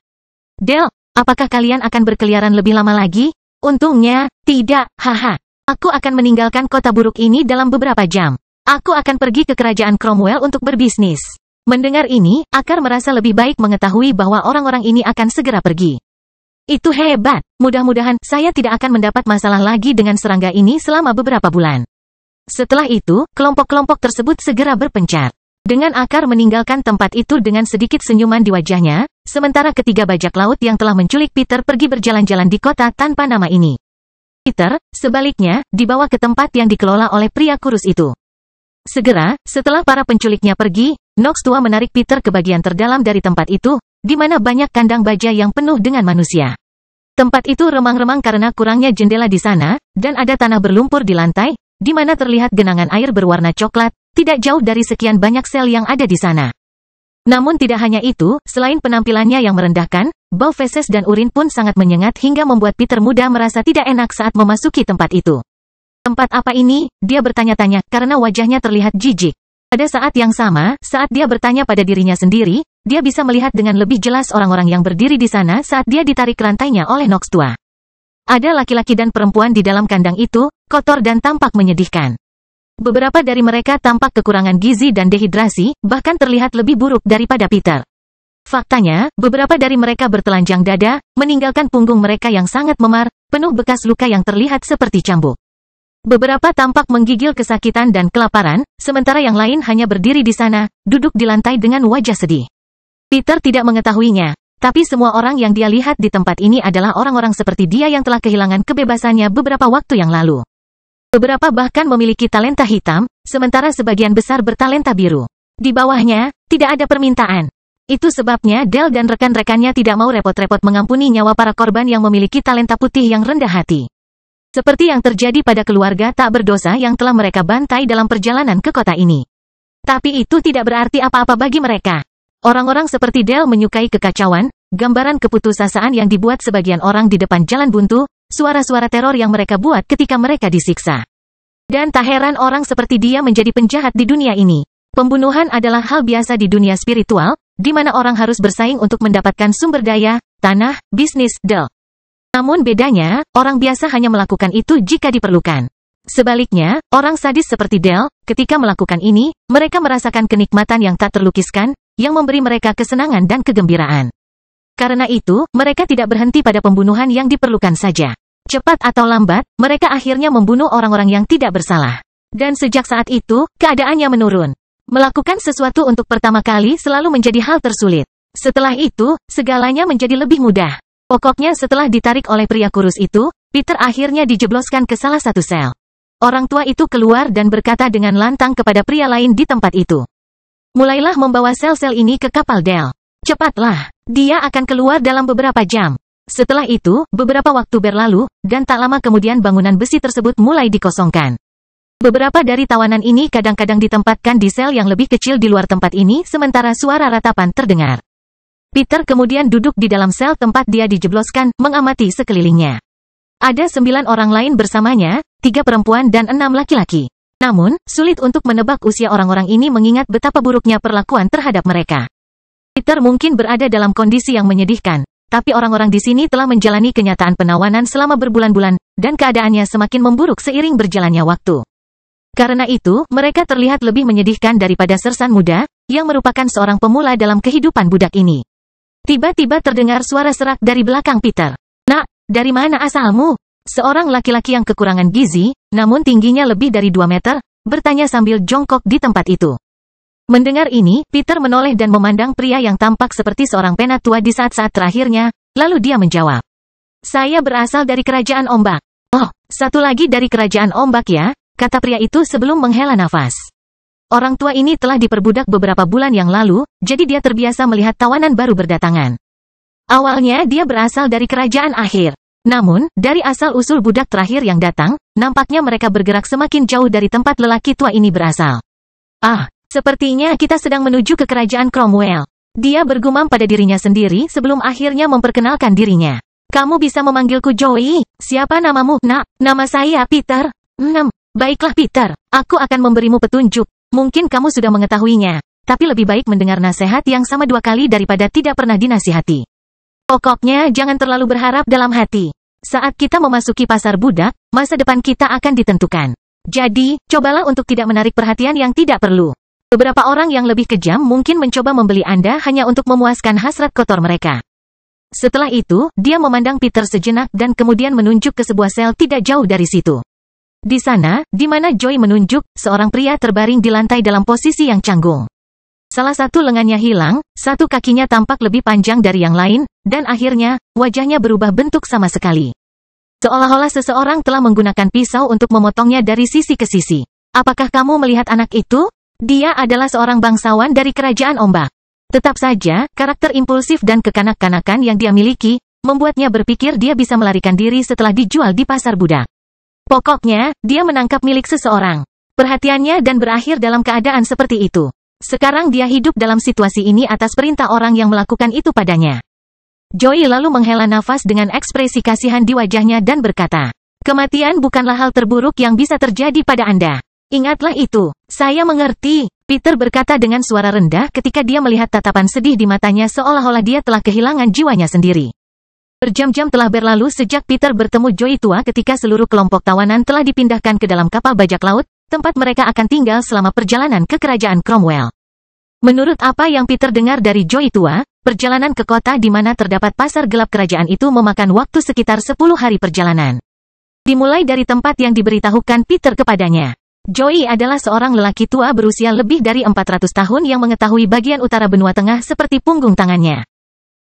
[SPEAKER 1] Del, apakah kalian akan berkeliaran lebih lama lagi? Untungnya, tidak, haha. Aku akan meninggalkan kota buruk ini dalam beberapa jam. Aku akan pergi ke kerajaan Cromwell untuk berbisnis. Mendengar ini, Akar merasa lebih baik mengetahui bahwa orang-orang ini akan segera pergi. Itu hebat. Mudah-mudahan saya tidak akan mendapat masalah lagi dengan serangga ini selama beberapa bulan. Setelah itu, kelompok-kelompok tersebut segera berpencar. Dengan Akar meninggalkan tempat itu dengan sedikit senyuman di wajahnya, sementara ketiga bajak laut yang telah menculik Peter pergi berjalan-jalan di kota tanpa nama ini. Peter, sebaliknya, dibawa ke tempat yang dikelola oleh pria kurus itu. Segera, setelah para penculiknya pergi, Nox tua menarik Peter ke bagian terdalam dari tempat itu, di mana banyak kandang baja yang penuh dengan manusia. Tempat itu remang-remang karena kurangnya jendela di sana, dan ada tanah berlumpur di lantai, di mana terlihat genangan air berwarna coklat, tidak jauh dari sekian banyak sel yang ada di sana. Namun tidak hanya itu, selain penampilannya yang merendahkan, bau feses dan urin pun sangat menyengat hingga membuat Peter muda merasa tidak enak saat memasuki tempat itu. Tempat apa ini? Dia bertanya-tanya, karena wajahnya terlihat jijik. Pada saat yang sama, saat dia bertanya pada dirinya sendiri, dia bisa melihat dengan lebih jelas orang-orang yang berdiri di sana saat dia ditarik rantainya oleh Nox tua. Ada laki-laki dan perempuan di dalam kandang itu, kotor dan tampak menyedihkan. Beberapa dari mereka tampak kekurangan gizi dan dehidrasi, bahkan terlihat lebih buruk daripada Peter. Faktanya, beberapa dari mereka bertelanjang dada, meninggalkan punggung mereka yang sangat memar, penuh bekas luka yang terlihat seperti cambuk. Beberapa tampak menggigil kesakitan dan kelaparan, sementara yang lain hanya berdiri di sana, duduk di lantai dengan wajah sedih. Peter tidak mengetahuinya, tapi semua orang yang dia lihat di tempat ini adalah orang-orang seperti dia yang telah kehilangan kebebasannya beberapa waktu yang lalu. Beberapa bahkan memiliki talenta hitam, sementara sebagian besar bertalenta biru. Di bawahnya, tidak ada permintaan. Itu sebabnya Del dan rekan-rekannya tidak mau repot-repot mengampuni nyawa para korban yang memiliki talenta putih yang rendah hati. Seperti yang terjadi pada keluarga tak berdosa yang telah mereka bantai dalam perjalanan ke kota ini. Tapi itu tidak berarti apa-apa bagi mereka. Orang-orang seperti Del menyukai kekacauan, gambaran keputusasaan yang dibuat sebagian orang di depan jalan buntu, suara-suara teror yang mereka buat ketika mereka disiksa. Dan tak heran orang seperti dia menjadi penjahat di dunia ini. Pembunuhan adalah hal biasa di dunia spiritual, di mana orang harus bersaing untuk mendapatkan sumber daya, tanah, bisnis, Del. Namun bedanya, orang biasa hanya melakukan itu jika diperlukan. Sebaliknya, orang sadis seperti Del, ketika melakukan ini, mereka merasakan kenikmatan yang tak terlukiskan, yang memberi mereka kesenangan dan kegembiraan. Karena itu, mereka tidak berhenti pada pembunuhan yang diperlukan saja. Cepat atau lambat, mereka akhirnya membunuh orang-orang yang tidak bersalah. Dan sejak saat itu, keadaannya menurun. Melakukan sesuatu untuk pertama kali selalu menjadi hal tersulit. Setelah itu, segalanya menjadi lebih mudah. Pokoknya setelah ditarik oleh pria kurus itu, Peter akhirnya dijebloskan ke salah satu sel. Orang tua itu keluar dan berkata dengan lantang kepada pria lain di tempat itu. Mulailah membawa sel-sel ini ke kapal Del. Cepatlah, dia akan keluar dalam beberapa jam. Setelah itu, beberapa waktu berlalu, dan tak lama kemudian bangunan besi tersebut mulai dikosongkan. Beberapa dari tawanan ini kadang-kadang ditempatkan di sel yang lebih kecil di luar tempat ini sementara suara ratapan terdengar. Peter kemudian duduk di dalam sel tempat dia dijebloskan, mengamati sekelilingnya. Ada 9 orang lain bersamanya, 3 perempuan dan 6 laki-laki. Namun, sulit untuk menebak usia orang-orang ini mengingat betapa buruknya perlakuan terhadap mereka. Peter mungkin berada dalam kondisi yang menyedihkan, tapi orang-orang di sini telah menjalani kenyataan penawanan selama berbulan-bulan, dan keadaannya semakin memburuk seiring berjalannya waktu. Karena itu, mereka terlihat lebih menyedihkan daripada sersan muda, yang merupakan seorang pemula dalam kehidupan budak ini. Tiba-tiba terdengar suara serak dari belakang Peter. Nak, dari mana asalmu? Seorang laki-laki yang kekurangan gizi, namun tingginya lebih dari 2 meter, bertanya sambil jongkok di tempat itu. Mendengar ini, Peter menoleh dan memandang pria yang tampak seperti seorang penatua di saat-saat terakhirnya, lalu dia menjawab. Saya berasal dari kerajaan ombak. Oh, satu lagi dari kerajaan ombak ya, kata pria itu sebelum menghela nafas. Orang tua ini telah diperbudak beberapa bulan yang lalu, jadi dia terbiasa melihat tawanan baru berdatangan. Awalnya dia berasal dari kerajaan akhir. Namun, dari asal-usul budak terakhir yang datang, nampaknya mereka bergerak semakin jauh dari tempat lelaki tua ini berasal. Ah, Sepertinya kita sedang menuju ke kerajaan Cromwell. Dia bergumam pada dirinya sendiri sebelum akhirnya memperkenalkan dirinya. Kamu bisa memanggilku Joey. Siapa namamu, nak? Nama saya Peter. Baiklah Peter, aku akan memberimu petunjuk. Mungkin kamu sudah mengetahuinya. Tapi lebih baik mendengar nasihat yang sama 2 kali daripada tidak pernah dinasihati. Pokoknya jangan terlalu berharap dalam hati. Saat kita memasuki pasar budak, masa depan kita akan ditentukan. Jadi, cobalah untuk tidak menarik perhatian yang tidak perlu. Beberapa orang yang lebih kejam mungkin mencoba membeli Anda hanya untuk memuaskan hasrat kotor mereka. Setelah itu, dia memandang Peter sejenak dan kemudian menunjuk ke sebuah sel tidak jauh dari situ. Di sana, di mana Joey menunjuk, seorang pria terbaring di lantai dalam posisi yang canggung. Salah satu lengannya hilang, satu kakinya tampak lebih panjang dari yang lain, dan akhirnya, wajahnya berubah bentuk sama sekali. Seolah-olah seseorang telah menggunakan pisau untuk memotongnya dari sisi ke sisi. Apakah kamu melihat anak itu? Dia adalah seorang bangsawan dari kerajaan ombak. Tetap saja, karakter impulsif dan kekanak-kanakan yang dia miliki, membuatnya berpikir dia bisa melarikan diri setelah dijual di pasar budak. Pokoknya, dia menangkap milik seseorang. Perhatiannya dan berakhir dalam keadaan seperti itu. Sekarang dia hidup dalam situasi ini atas perintah orang yang melakukan itu padanya. Joey lalu menghela nafas dengan ekspresi kasihan di wajahnya dan berkata, "Kematian bukanlah hal terburuk yang bisa terjadi pada Anda. Ingatlah itu." "Saya mengerti," Peter berkata dengan suara rendah ketika dia melihat tatapan sedih di matanya seolah-olah dia telah kehilangan jiwanya sendiri. Berjam-jam telah berlalu sejak Peter bertemu Joey tua ketika seluruh kelompok tawanan telah dipindahkan ke dalam kapal bajak laut, tempat mereka akan tinggal selama perjalanan ke kerajaan Cromwell. Menurut apa yang Peter dengar dari Joey tua, perjalanan ke kota di mana terdapat pasar gelap kerajaan itu memakan waktu sekitar 10 hari perjalanan. Dimulai dari tempat yang diberitahukan Peter kepadanya. Joey adalah seorang lelaki tua berusia lebih dari 400 tahun yang mengetahui bagian utara benua tengah seperti punggung tangannya.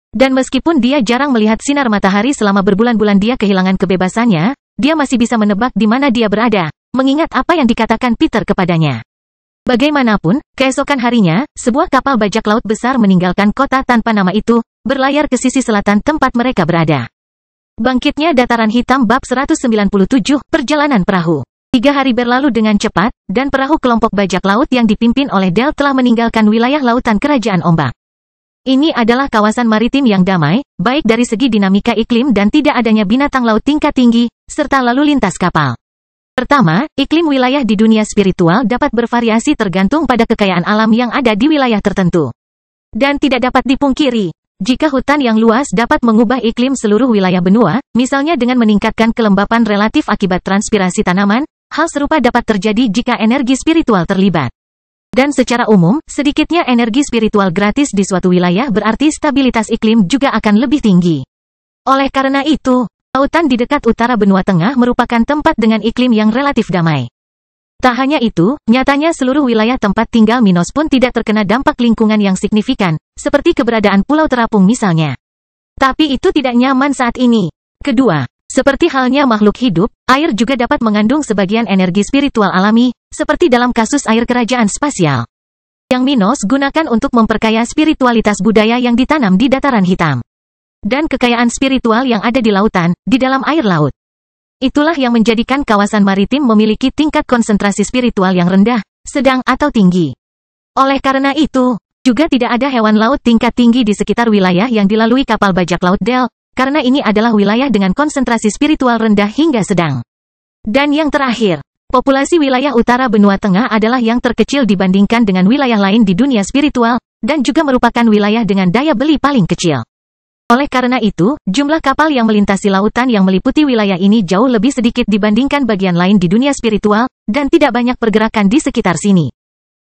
[SPEAKER 1] Dan meskipun dia jarang melihat sinar matahari selama berbulan-bulan dia kehilangan kebebasannya, dia masih bisa menebak di mana dia berada, mengingat apa yang dikatakan Peter kepadanya. Bagaimanapun, keesokan harinya, sebuah kapal bajak laut besar meninggalkan kota tanpa nama itu, berlayar ke sisi selatan tempat mereka berada. Bangkitnya Dataran Hitam bab 197, Perjalanan Perahu. 3 hari berlalu dengan cepat, dan perahu kelompok bajak laut yang dipimpin oleh Del telah meninggalkan wilayah lautan kerajaan ombak. Ini adalah kawasan maritim yang damai, baik dari segi dinamika iklim dan tidak adanya binatang laut tingkat tinggi, serta lalu lintas kapal. Pertama, iklim wilayah di dunia spiritual dapat bervariasi tergantung pada kekayaan alam yang ada di wilayah tertentu. Dan tidak dapat dipungkiri, jika hutan yang luas dapat mengubah iklim seluruh wilayah benua, misalnya dengan meningkatkan kelembapan relatif akibat transpirasi tanaman, hal serupa dapat terjadi jika energi spiritual terlibat. Dan secara umum, sedikitnya energi spiritual gratis di suatu wilayah berarti stabilitas iklim juga akan lebih tinggi. Oleh karena itu, lautan di dekat utara benua tengah merupakan tempat dengan iklim yang relatif damai. Tak hanya itu, nyatanya seluruh wilayah tempat tinggal Minos pun tidak terkena dampak lingkungan yang signifikan, seperti keberadaan Pulau Terapung misalnya. Tapi itu tidak nyaman saat ini. Kedua, seperti halnya makhluk hidup, air juga dapat mengandung sebagian energi spiritual alami, seperti dalam kasus air kerajaan spasial. Yang Minos gunakan untuk memperkaya spiritualitas budaya yang ditanam di Dataran Hitam. Dan kekayaan spiritual yang ada di lautan, di dalam air laut. Itulah yang menjadikan kawasan maritim memiliki tingkat konsentrasi spiritual yang rendah, sedang atau tinggi. Oleh karena itu, juga tidak ada hewan laut tingkat tinggi di sekitar wilayah yang dilalui kapal bajak laut Del, karena ini adalah wilayah dengan konsentrasi spiritual rendah hingga sedang. Dan yang terakhir, populasi wilayah utara benua tengah adalah yang terkecil dibandingkan dengan wilayah lain di dunia spiritual, dan juga merupakan wilayah dengan daya beli paling kecil. Oleh karena itu, jumlah kapal yang melintasi lautan yang meliputi wilayah ini jauh lebih sedikit dibandingkan bagian lain di dunia spiritual, dan tidak banyak pergerakan di sekitar sini.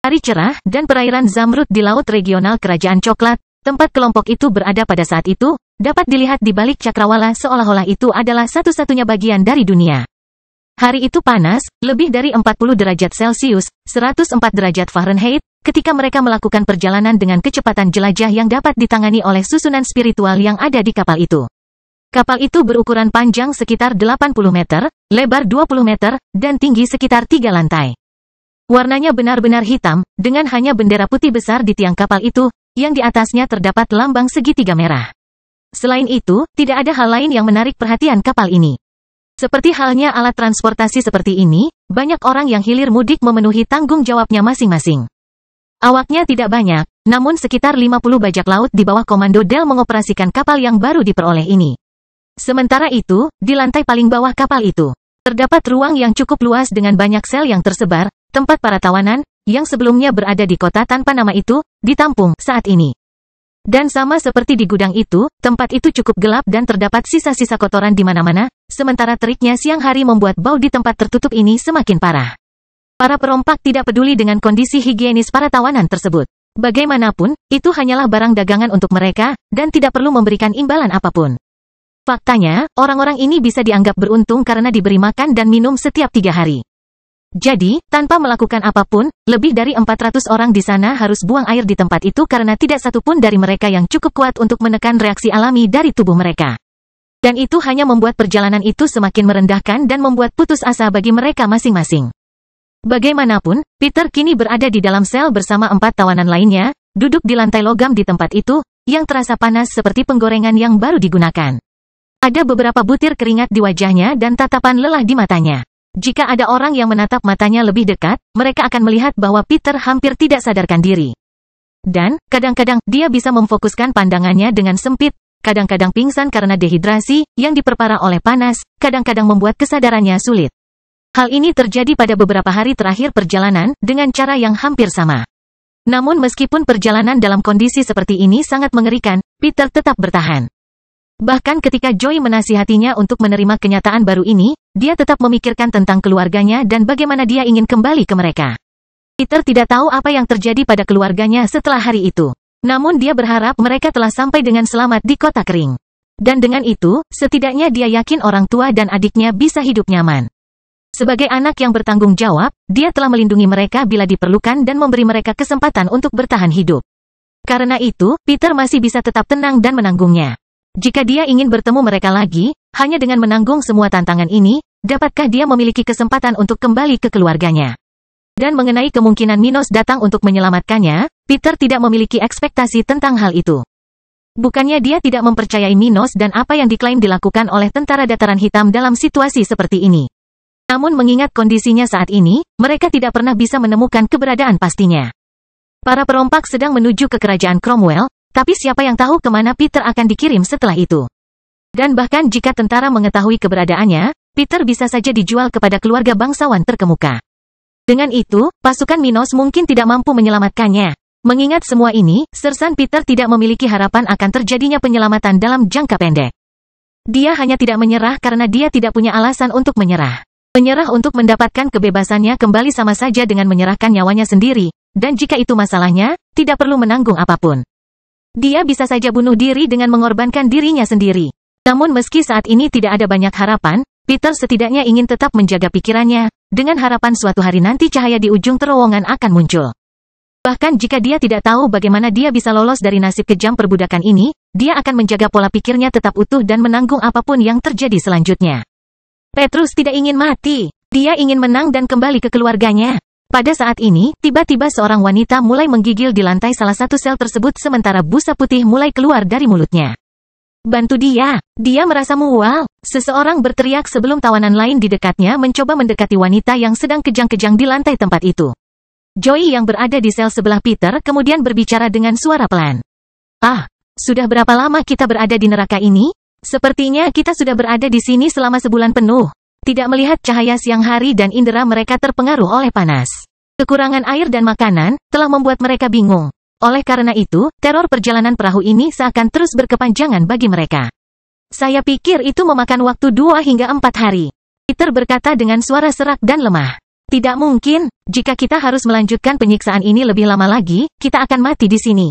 [SPEAKER 1] Hari cerah, dan perairan Zamrud di laut regional Kerajaan Coklat, tempat kelompok itu berada pada saat itu, dapat dilihat di balik cakrawala seolah-olah itu adalah satu-satunya bagian dari dunia. Hari itu panas, lebih dari 40 derajat Celcius, 104 derajat Fahrenheit, ketika mereka melakukan perjalanan dengan kecepatan jelajah yang dapat ditangani oleh susunan spiritual yang ada di kapal itu. Kapal itu berukuran panjang sekitar 80 meter, lebar 20 meter, dan tinggi sekitar 3 lantai. Warnanya benar-benar hitam, dengan hanya bendera putih besar di tiang kapal itu, yang di atasnya terdapat lambang segitiga merah. Selain itu, tidak ada hal lain yang menarik perhatian kapal ini. Seperti halnya alat transportasi seperti ini, banyak orang yang hilir mudik memenuhi tanggung jawabnya masing-masing. Awaknya tidak banyak, namun sekitar 50 bajak laut di bawah komando Del mengoperasikan kapal yang baru diperoleh ini. Sementara itu, di lantai paling bawah kapal itu, terdapat ruang yang cukup luas dengan banyak sel yang tersebar, tempat para tawanan, yang sebelumnya berada di kota tanpa nama itu, ditampung saat ini. Dan sama seperti di gudang itu, tempat itu cukup gelap dan terdapat sisa-sisa kotoran di mana-mana, sementara teriknya siang hari membuat bau di tempat tertutup ini semakin parah. Para perompak tidak peduli dengan kondisi higienis para tawanan tersebut. Bagaimanapun, itu hanyalah barang dagangan untuk mereka, dan tidak perlu memberikan imbalan apapun. Faktanya, orang-orang ini bisa dianggap beruntung karena diberi makan dan minum setiap 3 hari. Jadi, tanpa melakukan apapun, lebih dari 400 orang di sana harus buang air di tempat itu karena tidak satu pun dari mereka yang cukup kuat untuk menekan reaksi alami dari tubuh mereka. Dan itu hanya membuat perjalanan itu semakin merendahkan dan membuat putus asa bagi mereka masing-masing. Bagaimanapun, Peter kini berada di dalam sel bersama 4 tawanan lainnya, duduk di lantai logam di tempat itu, yang terasa panas seperti penggorengan yang baru digunakan. Ada beberapa butir keringat di wajahnya dan tatapan lelah di matanya. Jika ada orang yang menatap matanya lebih dekat, mereka akan melihat bahwa Peter hampir tidak sadarkan diri. Dan, kadang-kadang, dia bisa memfokuskan pandangannya dengan sempit, kadang-kadang pingsan karena dehidrasi, yang diperparah oleh panas, kadang-kadang membuat kesadarannya sulit. Hal ini terjadi pada beberapa hari terakhir perjalanan, dengan cara yang hampir sama. Namun meskipun perjalanan dalam kondisi seperti ini sangat mengerikan, Peter tetap bertahan. Bahkan ketika Joy menasihatinya untuk menerima kenyataan baru ini, dia tetap memikirkan tentang keluarganya dan bagaimana dia ingin kembali ke mereka. Peter tidak tahu apa yang terjadi pada keluarganya setelah hari itu. Namun dia berharap mereka telah sampai dengan selamat di kota kering. Dan dengan itu, setidaknya dia yakin orang tua dan adiknya bisa hidup nyaman. Sebagai anak yang bertanggung jawab, dia telah melindungi mereka bila diperlukan dan memberi mereka kesempatan untuk bertahan hidup. Karena itu, Peter masih bisa tetap tenang dan menanggungnya. Jika dia ingin bertemu mereka lagi, hanya dengan menanggung semua tantangan ini, dapatkah dia memiliki kesempatan untuk kembali ke keluarganya? Dan mengenai kemungkinan Minos datang untuk menyelamatkannya, Peter tidak memiliki ekspektasi tentang hal itu. Bukannya dia tidak mempercayai Minos dan apa yang diklaim dilakukan oleh tentara dataran hitam dalam situasi seperti ini. Namun mengingat kondisinya saat ini, mereka tidak pernah bisa menemukan keberadaan pastinya. Para perompak sedang menuju ke kerajaan Cromwell, tapi siapa yang tahu kemana Peter akan dikirim setelah itu. Dan bahkan jika tentara mengetahui keberadaannya, Peter bisa saja dijual kepada keluarga bangsawan terkemuka. Dengan itu, pasukan Minos mungkin tidak mampu menyelamatkannya. Mengingat semua ini, Sersan Peter tidak memiliki harapan akan terjadinya penyelamatan dalam jangka pendek. Dia hanya tidak menyerah karena dia tidak punya alasan untuk menyerah. Menyerah untuk mendapatkan kebebasannya kembali sama saja dengan menyerahkan nyawanya sendiri, dan jika itu masalahnya, tidak perlu menanggung apapun. Dia bisa saja bunuh diri dengan mengorbankan dirinya sendiri. Namun meski saat ini tidak ada banyak harapan, Peter setidaknya ingin tetap menjaga pikirannya, dengan harapan suatu hari nanti cahaya di ujung terowongan akan muncul. Bahkan jika dia tidak tahu bagaimana dia bisa lolos dari nasib kejam perbudakan ini, dia akan menjaga pola pikirnya tetap utuh dan menanggung apapun yang terjadi selanjutnya. Petrus tidak ingin mati. Dia ingin menang dan kembali ke keluarganya. Pada saat ini, tiba-tiba seorang wanita mulai menggigil di lantai salah satu sel tersebut sementara busa putih mulai keluar dari mulutnya. Bantu dia. Dia merasa mual. Seseorang berteriak sebelum tawanan lain di dekatnya mencoba mendekati wanita yang sedang kejang-kejang di lantai tempat itu. Joy yang berada di sel sebelah Peter kemudian berbicara dengan suara pelan. Sudah berapa lama kita berada di neraka ini? Sepertinya kita sudah berada di sini selama sebulan penuh. Tidak melihat cahaya siang hari dan indera mereka terpengaruh oleh panas. Kekurangan air dan makanan telah membuat mereka bingung. Oleh karena itu, teror perjalanan perahu ini seakan terus berkepanjangan bagi mereka. Saya pikir itu memakan waktu 2 hingga 4 hari. Peter berkata dengan suara serak dan lemah. Tidak mungkin, jika kita harus melanjutkan penyiksaan ini lebih lama lagi, kita akan mati di sini.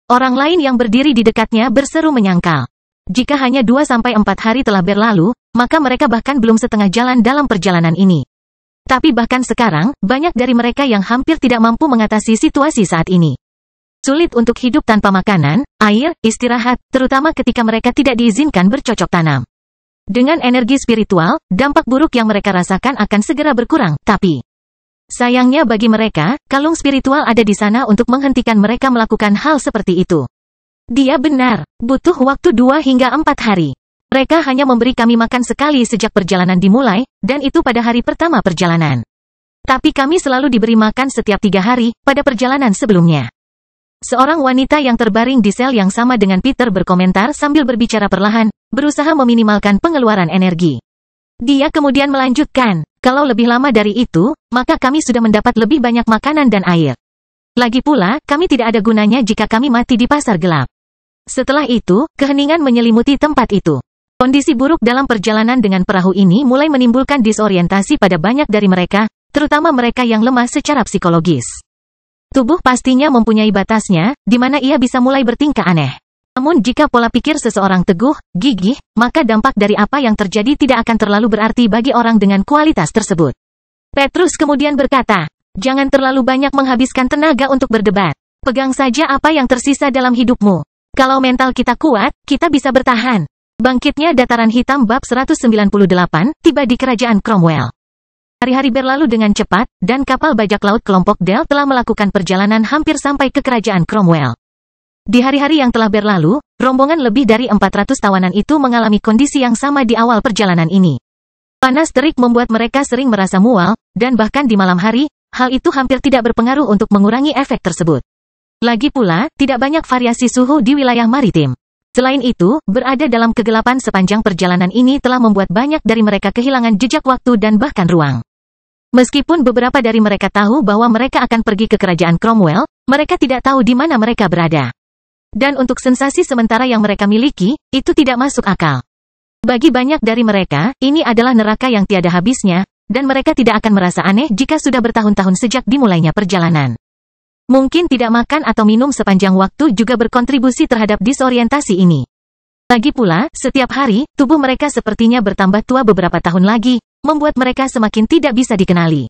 [SPEAKER 1] Orang lain yang berdiri di dekatnya berseru menyangkal. Jika hanya 2-4 hari telah berlalu, maka mereka bahkan belum setengah jalan dalam perjalanan ini. Tapi bahkan sekarang, banyak dari mereka yang hampir tidak mampu mengatasi situasi saat ini. Sulit untuk hidup tanpa makanan, air, istirahat, terutama ketika mereka tidak diizinkan bercocok tanam. Dengan energi spiritual, dampak buruk yang mereka rasakan akan segera berkurang, tapi sayangnya bagi mereka, kalung spiritual ada di sana untuk menghentikan mereka melakukan hal seperti itu. Dia benar, butuh waktu 2 hingga 4 hari. Mereka hanya memberi kami makan sekali sejak perjalanan dimulai, dan itu pada hari pertama perjalanan. Tapi kami selalu diberi makan setiap 3 hari, pada perjalanan sebelumnya. Seorang wanita yang terbaring di sel yang sama dengan Peter berkomentar sambil berbicara perlahan, berusaha meminimalkan pengeluaran energi. Dia kemudian melanjutkan, kalau lebih lama dari itu, maka kami sudah mendapat lebih banyak makanan dan air. Lagi pula, kami tidak ada gunanya jika kami mati di pasar gelap. Setelah itu, keheningan menyelimuti tempat itu. Kondisi buruk dalam perjalanan dengan perahu ini mulai menimbulkan disorientasi pada banyak dari mereka, terutama mereka yang lemah secara psikologis. Tubuh pastinya mempunyai batasnya, di mana ia bisa mulai bertingkah aneh. Namun jika pola pikir seseorang teguh, gigih, maka dampak dari apa yang terjadi tidak akan terlalu berarti bagi orang dengan kualitas tersebut. Petrus kemudian berkata, jangan terlalu banyak menghabiskan tenaga untuk berdebat. Pegang saja apa yang tersisa dalam hidupmu. Kalau mental kita kuat, kita bisa bertahan. Bangkitnya Dataran Hitam bab 198, tiba di kerajaan Cromwell. Hari-hari berlalu dengan cepat, dan kapal bajak laut kelompok Del telah melakukan perjalanan hampir sampai ke kerajaan Cromwell. Di hari-hari yang telah berlalu, rombongan lebih dari 400 tawanan itu mengalami kondisi yang sama di awal perjalanan ini. Panas terik membuat mereka sering merasa mual, dan bahkan di malam hari, hal itu hampir tidak berpengaruh untuk mengurangi efek tersebut. Lagi pula, tidak banyak variasi suhu di wilayah maritim. Selain itu, berada dalam kegelapan sepanjang perjalanan ini telah membuat banyak dari mereka kehilangan jejak waktu dan bahkan ruang. Meskipun beberapa dari mereka tahu bahwa mereka akan pergi ke kerajaan Cromwell, mereka tidak tahu di mana mereka berada. Dan untuk sensasi sementara yang mereka miliki, itu tidak masuk akal. Bagi banyak dari mereka, ini adalah neraka yang tiada habisnya, dan mereka tidak akan merasa aneh jika sudah bertahun-tahun sejak dimulainya perjalanan. Mungkin tidak makan atau minum sepanjang waktu juga berkontribusi terhadap disorientasi ini. Lagi pula, setiap hari, tubuh mereka sepertinya bertambah tua beberapa tahun lagi, membuat mereka semakin tidak bisa dikenali.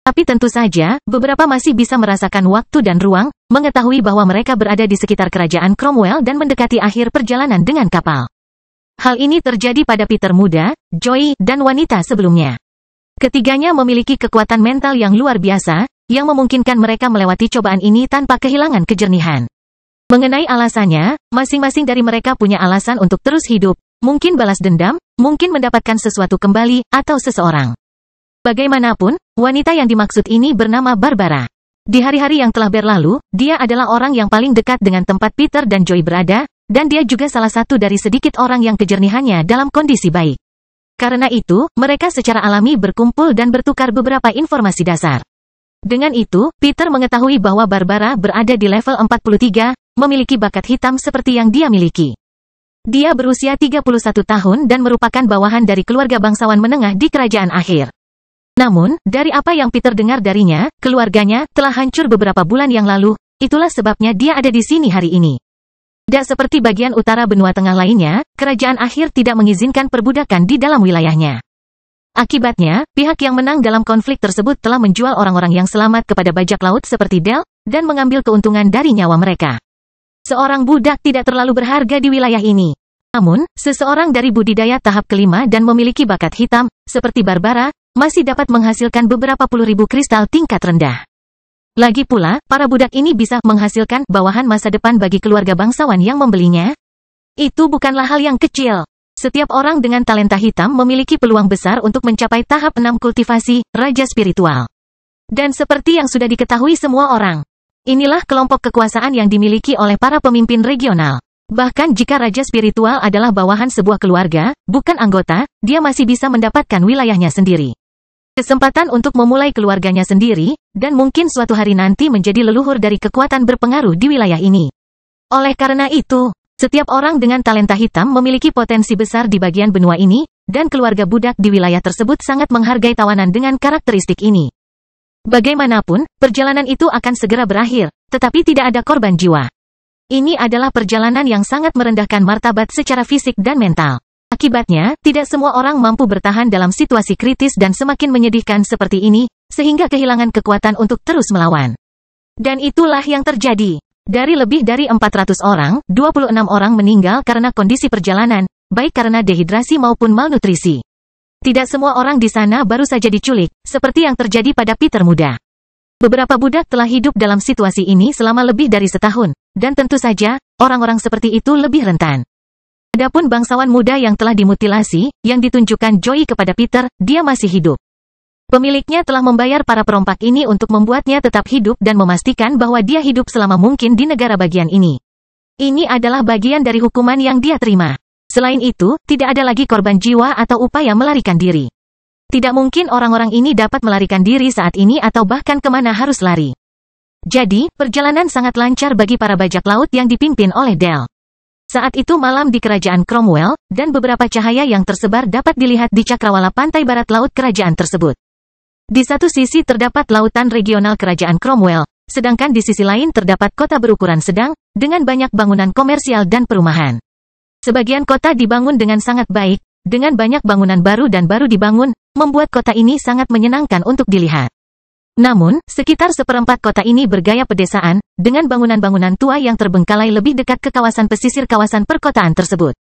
[SPEAKER 1] Tapi tentu saja, beberapa masih bisa merasakan waktu dan ruang, mengetahui bahwa mereka berada di sekitar kerajaan Cromwell dan mendekati akhir perjalanan dengan kapal. Hal ini terjadi pada Peter muda, Joy, dan wanita sebelumnya. Ketiganya memiliki kekuatan mental yang luar biasa, yang memungkinkan mereka melewati cobaan ini tanpa kehilangan kejernihan. Mengenai alasannya, masing-masing dari mereka punya alasan untuk terus hidup, mungkin balas dendam, mungkin mendapatkan sesuatu kembali, atau seseorang. Bagaimanapun, wanita yang dimaksud ini bernama Barbara. Di hari-hari yang telah berlalu, dia adalah orang yang paling dekat dengan tempat Peter dan Joy berada, dan dia juga salah satu dari sedikit orang yang kejernihannya dalam kondisi baik. Karena itu, mereka secara alami berkumpul dan bertukar beberapa informasi dasar. Dengan itu, Peter mengetahui bahwa Barbara berada di level 43, memiliki bakat hitam seperti yang dia miliki. Dia berusia 31 tahun dan merupakan bawahan dari keluarga bangsawan menengah di kerajaan akhir. Namun, dari apa yang Peter dengar darinya, keluarganya telah hancur beberapa bulan yang lalu, itulah sebabnya dia ada di sini hari ini. Tidak seperti bagian utara benua tengah lainnya, kerajaan akhir tidak mengizinkan perbudakan di dalam wilayahnya. Akibatnya, pihak yang menang dalam konflik tersebut telah menjual orang-orang yang selamat kepada bajak laut seperti Del, dan mengambil keuntungan dari nyawa mereka. Seorang budak tidak terlalu berharga di wilayah ini. Namun, seseorang dari budidaya tahap kelima dan memiliki bakat hitam, seperti Barbara, masih dapat menghasilkan beberapa puluh ribu kristal tingkat rendah. Lagi pula, para budak ini bisa menghasilkan bawahan masa depan bagi keluarga bangsawan yang membelinya. Itu bukanlah hal yang kecil. Setiap orang dengan talenta hitam memiliki peluang besar untuk mencapai tahap 6 kultivasi, raja spiritual. Dan seperti yang sudah diketahui semua orang, inilah kelompok kekuasaan yang dimiliki oleh para pemimpin regional. Bahkan jika raja spiritual adalah bawahan sebuah keluarga, bukan anggota, dia masih bisa mendapatkan wilayahnya sendiri. Kesempatan untuk memulai keluarganya sendiri, dan mungkin suatu hari nanti menjadi leluhur dari kekuatan berpengaruh di wilayah ini. Oleh karena itu, setiap orang dengan talenta hitam memiliki potensi besar di bagian benua ini, dan keluarga budak di wilayah tersebut sangat menghargai tawanan dengan karakteristik ini. Bagaimanapun, perjalanan itu akan segera berakhir, tetapi tidak ada korban jiwa. Ini adalah perjalanan yang sangat merendahkan martabat secara fisik dan mental. Akibatnya, tidak semua orang mampu bertahan dalam situasi kritis dan semakin menyedihkan seperti ini, sehingga kehilangan kekuatan untuk terus melawan. Dan itulah yang terjadi. Dari lebih dari 400 orang, 26 orang meninggal karena kondisi perjalanan, baik karena dehidrasi maupun malnutrisi. Tidak semua orang di sana baru saja diculik, seperti yang terjadi pada Peter muda. Beberapa budak telah hidup dalam situasi ini selama lebih dari setahun, dan tentu saja, orang-orang seperti itu lebih rentan. Adapun bangsawan muda yang telah dimutilasi, yang ditunjukkan Joy kepada Peter, dia masih hidup. Pemiliknya telah membayar para perompak ini untuk membuatnya tetap hidup dan memastikan bahwa dia hidup selama mungkin di negara bagian ini. Ini adalah bagian dari hukuman yang dia terima. Selain itu, tidak ada lagi korban jiwa atau upaya melarikan diri. Tidak mungkin orang-orang ini dapat melarikan diri saat ini atau bahkan kemana harus lari. Jadi, perjalanan sangat lancar bagi para bajak laut yang dipimpin oleh Del. Saat itu malam di kerajaan Cromwell, dan beberapa cahaya yang tersebar dapat dilihat di cakrawala pantai barat laut kerajaan tersebut. Di satu sisi terdapat lautan regional kerajaan Cromwell, sedangkan di sisi lain terdapat kota berukuran sedang, dengan banyak bangunan komersial dan perumahan. Sebagian kota dibangun dengan sangat baik, dengan banyak bangunan baru dan baru dibangun, membuat kota ini sangat menyenangkan untuk dilihat. Namun, sekitar seperempat kota ini bergaya pedesaan, dengan bangunan-bangunan tua yang terbengkalai lebih dekat ke kawasan pesisir kawasan perkotaan tersebut.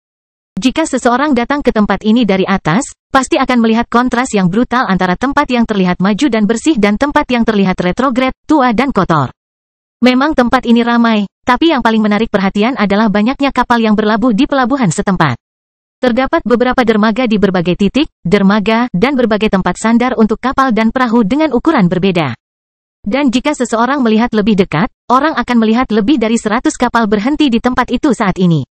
[SPEAKER 1] Jika seseorang datang ke tempat ini dari atas, pasti akan melihat kontras yang brutal antara tempat yang terlihat maju dan bersih dan tempat yang terlihat retrograd, tua dan kotor. Memang tempat ini ramai, tapi yang paling menarik perhatian adalah banyaknya kapal yang berlabuh di pelabuhan setempat. Terdapat beberapa dermaga di berbagai titik, dermaga, dan berbagai tempat sandar untuk kapal dan perahu dengan ukuran berbeda. Dan jika seseorang melihat lebih dekat, orang akan melihat lebih dari 100 kapal berhenti di tempat itu saat ini.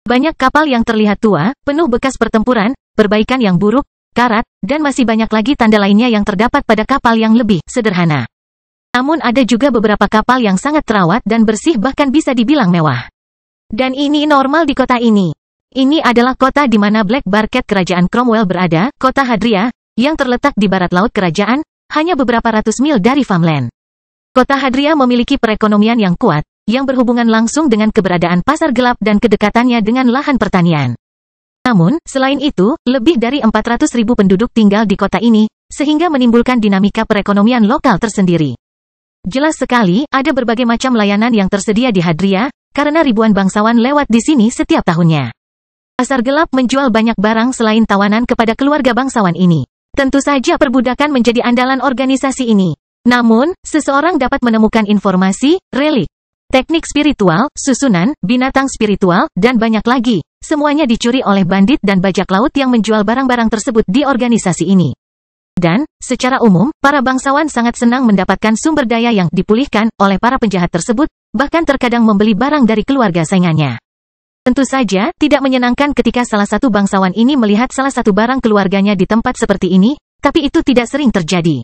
[SPEAKER 1] Banyak kapal yang terlihat tua, penuh bekas pertempuran, perbaikan yang buruk, karat, dan masih banyak lagi tanda lainnya yang terdapat pada kapal yang lebih sederhana. Namun ada juga beberapa kapal yang sangat terawat dan bersih bahkan bisa dibilang mewah. Dan ini normal di kota ini. Ini adalah kota di mana Black Barket kerajaan Cromwell berada, kota Hadria, yang terletak di barat laut kerajaan, hanya beberapa ratus mil dari farmland. Kota Hadria memiliki perekonomian yang kuat, yang berhubungan langsung dengan keberadaan pasar gelap dan kedekatannya dengan lahan pertanian. Namun, selain itu, lebih dari 400.000 penduduk tinggal di kota ini, sehingga menimbulkan dinamika perekonomian lokal tersendiri. Jelas sekali, ada berbagai macam layanan yang tersedia di Hadria, karena ribuan bangsawan lewat di sini setiap tahunnya. Pasar gelap menjual banyak barang selain tawanan kepada keluarga bangsawan ini. Tentu saja perbudakan menjadi andalan organisasi ini. Namun, seseorang dapat menemukan informasi, relik, teknik spiritual, susunan, binatang spiritual, dan banyak lagi. Semuanya dicuri oleh bandit dan bajak laut yang menjual barang-barang tersebut di organisasi ini. Dan, secara umum, para bangsawan sangat senang mendapatkan sumber daya yang dipulihkan oleh para penjahat tersebut, bahkan terkadang membeli barang dari keluarga saingannya. Tentu saja, tidak menyenangkan ketika salah satu bangsawan ini melihat salah satu barang keluarganya di tempat seperti ini, tapi itu tidak sering terjadi.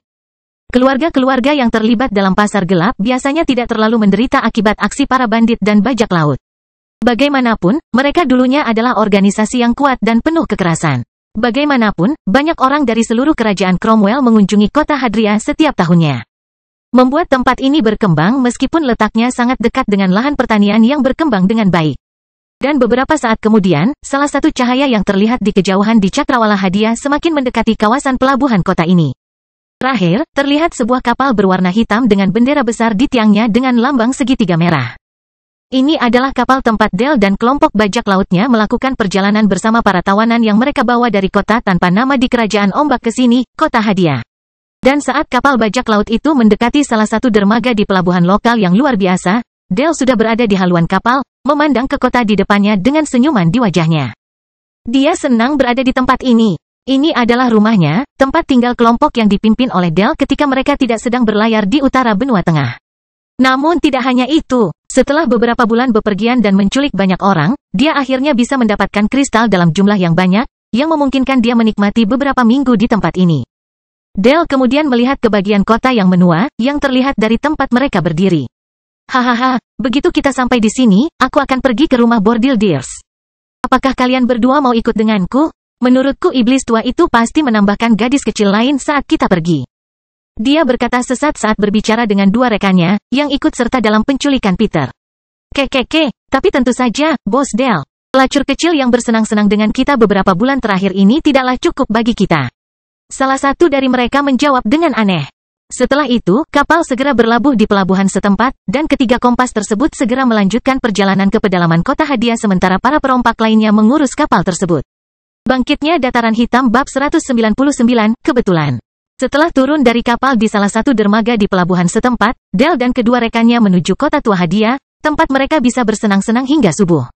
[SPEAKER 1] Keluarga-keluarga yang terlibat dalam pasar gelap biasanya tidak terlalu menderita akibat aksi para bandit dan bajak laut. Bagaimanapun, mereka dulunya adalah organisasi yang kuat dan penuh kekerasan. Bagaimanapun, banyak orang dari seluruh kerajaan Cromwell mengunjungi kota Hadria setiap tahunnya. Membuat tempat ini berkembang meskipun letaknya sangat dekat dengan lahan pertanian yang berkembang dengan baik. Dan beberapa saat kemudian, salah satu cahaya yang terlihat di kejauhan di cakrawala Hadria semakin mendekati kawasan pelabuhan kota ini. Terakhir, terlihat sebuah kapal berwarna hitam dengan bendera besar di tiangnya dengan lambang segitiga merah. Ini adalah kapal tempat Del dan kelompok bajak lautnya melakukan perjalanan bersama para tawanan yang mereka bawa dari kota tanpa nama di kerajaan ombak ke sini, kota Hadria. Dan saat kapal bajak laut itu mendekati salah satu dermaga di pelabuhan lokal yang luar biasa, Del sudah berada di haluan kapal, memandang ke kota di depannya dengan senyuman di wajahnya. Dia senang berada di tempat ini. Ini adalah rumahnya, tempat tinggal kelompok yang dipimpin oleh Del ketika mereka tidak sedang berlayar di utara benua tengah. Namun tidak hanya itu, setelah beberapa bulan bepergian dan menculik banyak orang, dia akhirnya bisa mendapatkan kristal dalam jumlah yang banyak, yang memungkinkan dia menikmati beberapa minggu di tempat ini. Del kemudian melihat ke bagian kota yang menua, yang terlihat dari tempat mereka berdiri. Hahaha, begitu kita sampai di sini, aku akan pergi ke rumah bordil Deers. Apakah kalian berdua mau ikut denganku? Menurutku iblis tua itu pasti menambahkan gadis kecil lain saat kita pergi. Dia berkata sesat saat berbicara dengan dua rekannya, yang ikut serta dalam penculikan Peter. Kekeke, tapi tentu saja, Bos Del. Pelacur kecil yang bersenang-senang dengan kita beberapa bulan terakhir ini tidaklah cukup bagi kita. Salah satu dari mereka menjawab dengan aneh. Setelah itu, kapal segera berlabuh di pelabuhan setempat, dan ketiga kompas tersebut segera melanjutkan perjalanan ke pedalaman kota Hadria sementara para perompak lainnya mengurus kapal tersebut. Bangkitnya dataran hitam bab 199, kebetulan. Setelah turun dari kapal di salah satu dermaga di pelabuhan setempat, Del dan kedua rekannya menuju kota tua Hadria, tempat mereka bisa bersenang-senang hingga subuh.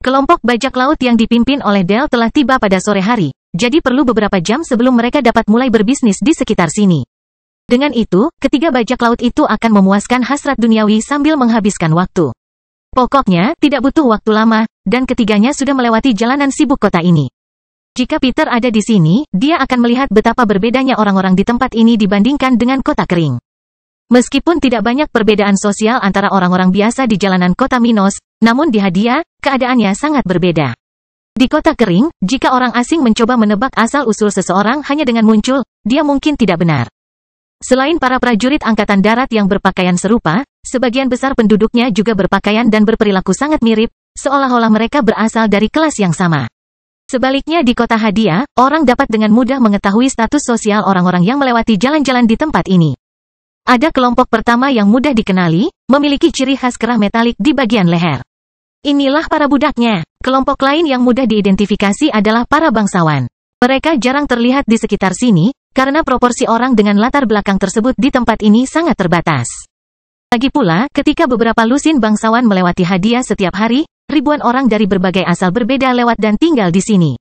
[SPEAKER 1] Kelompok bajak laut yang dipimpin oleh Del telah tiba pada sore hari, jadi perlu beberapa jam sebelum mereka dapat mulai berbisnis di sekitar sini. Dengan itu, ketiga bajak laut itu akan memuaskan hasrat duniawi sambil menghabiskan waktu. Pokoknya, tidak butuh waktu lama, dan ketiganya sudah melewati jalanan sibuk kota ini. Jika Peter ada di sini, dia akan melihat betapa berbedanya orang-orang di tempat ini dibandingkan dengan kota kering. Meskipun tidak banyak perbedaan sosial antara orang-orang biasa di jalanan kota Minos, namun di Hadia, keadaannya sangat berbeda. Di kota kering, jika orang asing mencoba menebak asal-usul seseorang hanya dengan muncul, dia mungkin tidak benar. Selain para prajurit angkatan darat yang berpakaian serupa, sebagian besar penduduknya juga berpakaian dan berperilaku sangat mirip, seolah-olah mereka berasal dari kelas yang sama. Sebaliknya di kota Hadia, orang dapat dengan mudah mengetahui status sosial orang-orang yang melewati jalan-jalan di tempat ini. Ada kelompok pertama yang mudah dikenali, memiliki ciri khas kerah metalik di bagian leher. Inilah para budaknya. Kelompok lain yang mudah diidentifikasi adalah para bangsawan. Mereka jarang terlihat di sekitar sini, karena proporsi orang dengan latar belakang tersebut di tempat ini sangat terbatas. Lagi pula, ketika beberapa lusin bangsawan melewati Hadia setiap hari, ribuan orang dari berbagai asal berbeda lewat dan tinggal di sini.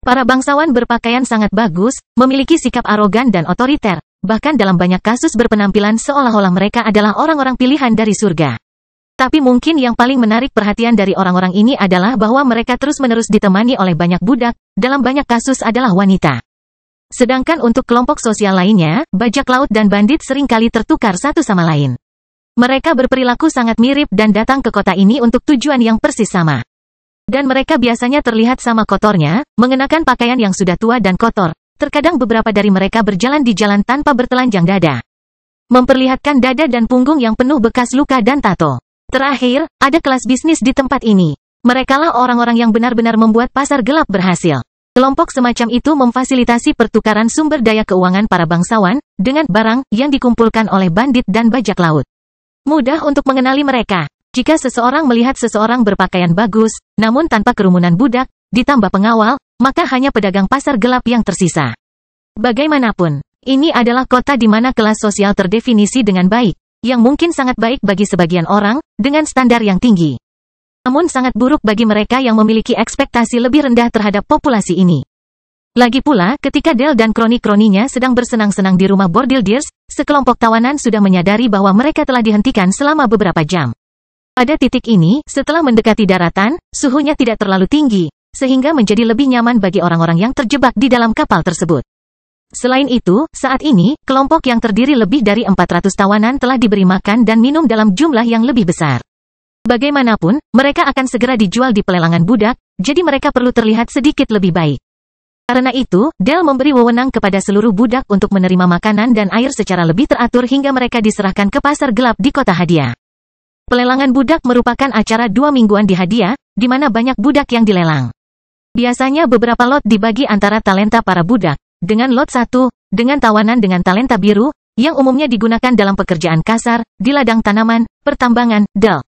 [SPEAKER 1] Para bangsawan berpakaian sangat bagus, memiliki sikap arogan dan otoriter, bahkan dalam banyak kasus berpenampilan seolah-olah mereka adalah orang-orang pilihan dari surga. Tapi mungkin yang paling menarik perhatian dari orang-orang ini adalah bahwa mereka terus-menerus ditemani oleh banyak budak, dalam banyak kasus adalah wanita. Sedangkan untuk kelompok sosial lainnya, bajak laut dan bandit seringkali tertukar satu sama lain. Mereka berperilaku sangat mirip dan datang ke kota ini untuk tujuan yang persis sama. Dan mereka biasanya terlihat sama kotornya, mengenakan pakaian yang sudah tua dan kotor. Terkadang beberapa dari mereka berjalan di jalan tanpa bertelanjang dada, memperlihatkan dada dan punggung yang penuh bekas luka dan tato. Terakhir, ada kelas bisnis di tempat ini. Merekalah orang-orang yang benar-benar membuat pasar gelap berhasil. Kelompok semacam itu memfasilitasi pertukaran sumber daya keuangan para bangsawan, dengan barang yang dikumpulkan oleh bandit dan bajak laut. Mudah untuk mengenali mereka. Jika seseorang melihat seseorang berpakaian bagus, namun tanpa kerumunan budak, ditambah pengawal, maka hanya pedagang pasar gelap yang tersisa. Bagaimanapun, ini adalah kota di mana kelas sosial terdefinisi dengan baik, yang mungkin sangat baik bagi sebagian orang, dengan standar yang tinggi. Namun sangat buruk bagi mereka yang memiliki ekspektasi lebih rendah terhadap populasi ini. Lagi pula, ketika Del dan kroni-kroninya sedang bersenang-senang di rumah bordil Deers, sekelompok tawanan sudah menyadari bahwa mereka telah dihentikan selama beberapa jam. Pada titik ini, setelah mendekati daratan, suhunya tidak terlalu tinggi, sehingga menjadi lebih nyaman bagi orang-orang yang terjebak di dalam kapal tersebut. Selain itu, saat ini, kelompok yang terdiri lebih dari 400 tawanan telah diberi makan dan minum dalam jumlah yang lebih besar. Bagaimanapun, mereka akan segera dijual di pelelangan budak, jadi mereka perlu terlihat sedikit lebih baik. Karena itu, Del memberi wewenang kepada seluruh budak untuk menerima makanan dan air secara lebih teratur hingga mereka diserahkan ke pasar gelap di kota Hadia. Pelelangan budak merupakan acara 2 mingguan di Hadia, di mana banyak budak yang dilelang. Biasanya beberapa lot dibagi antara talenta para budak, dengan lot 1, dengan tawanan dengan talenta biru, yang umumnya digunakan dalam pekerjaan kasar, di ladang tanaman, pertambangan, Del.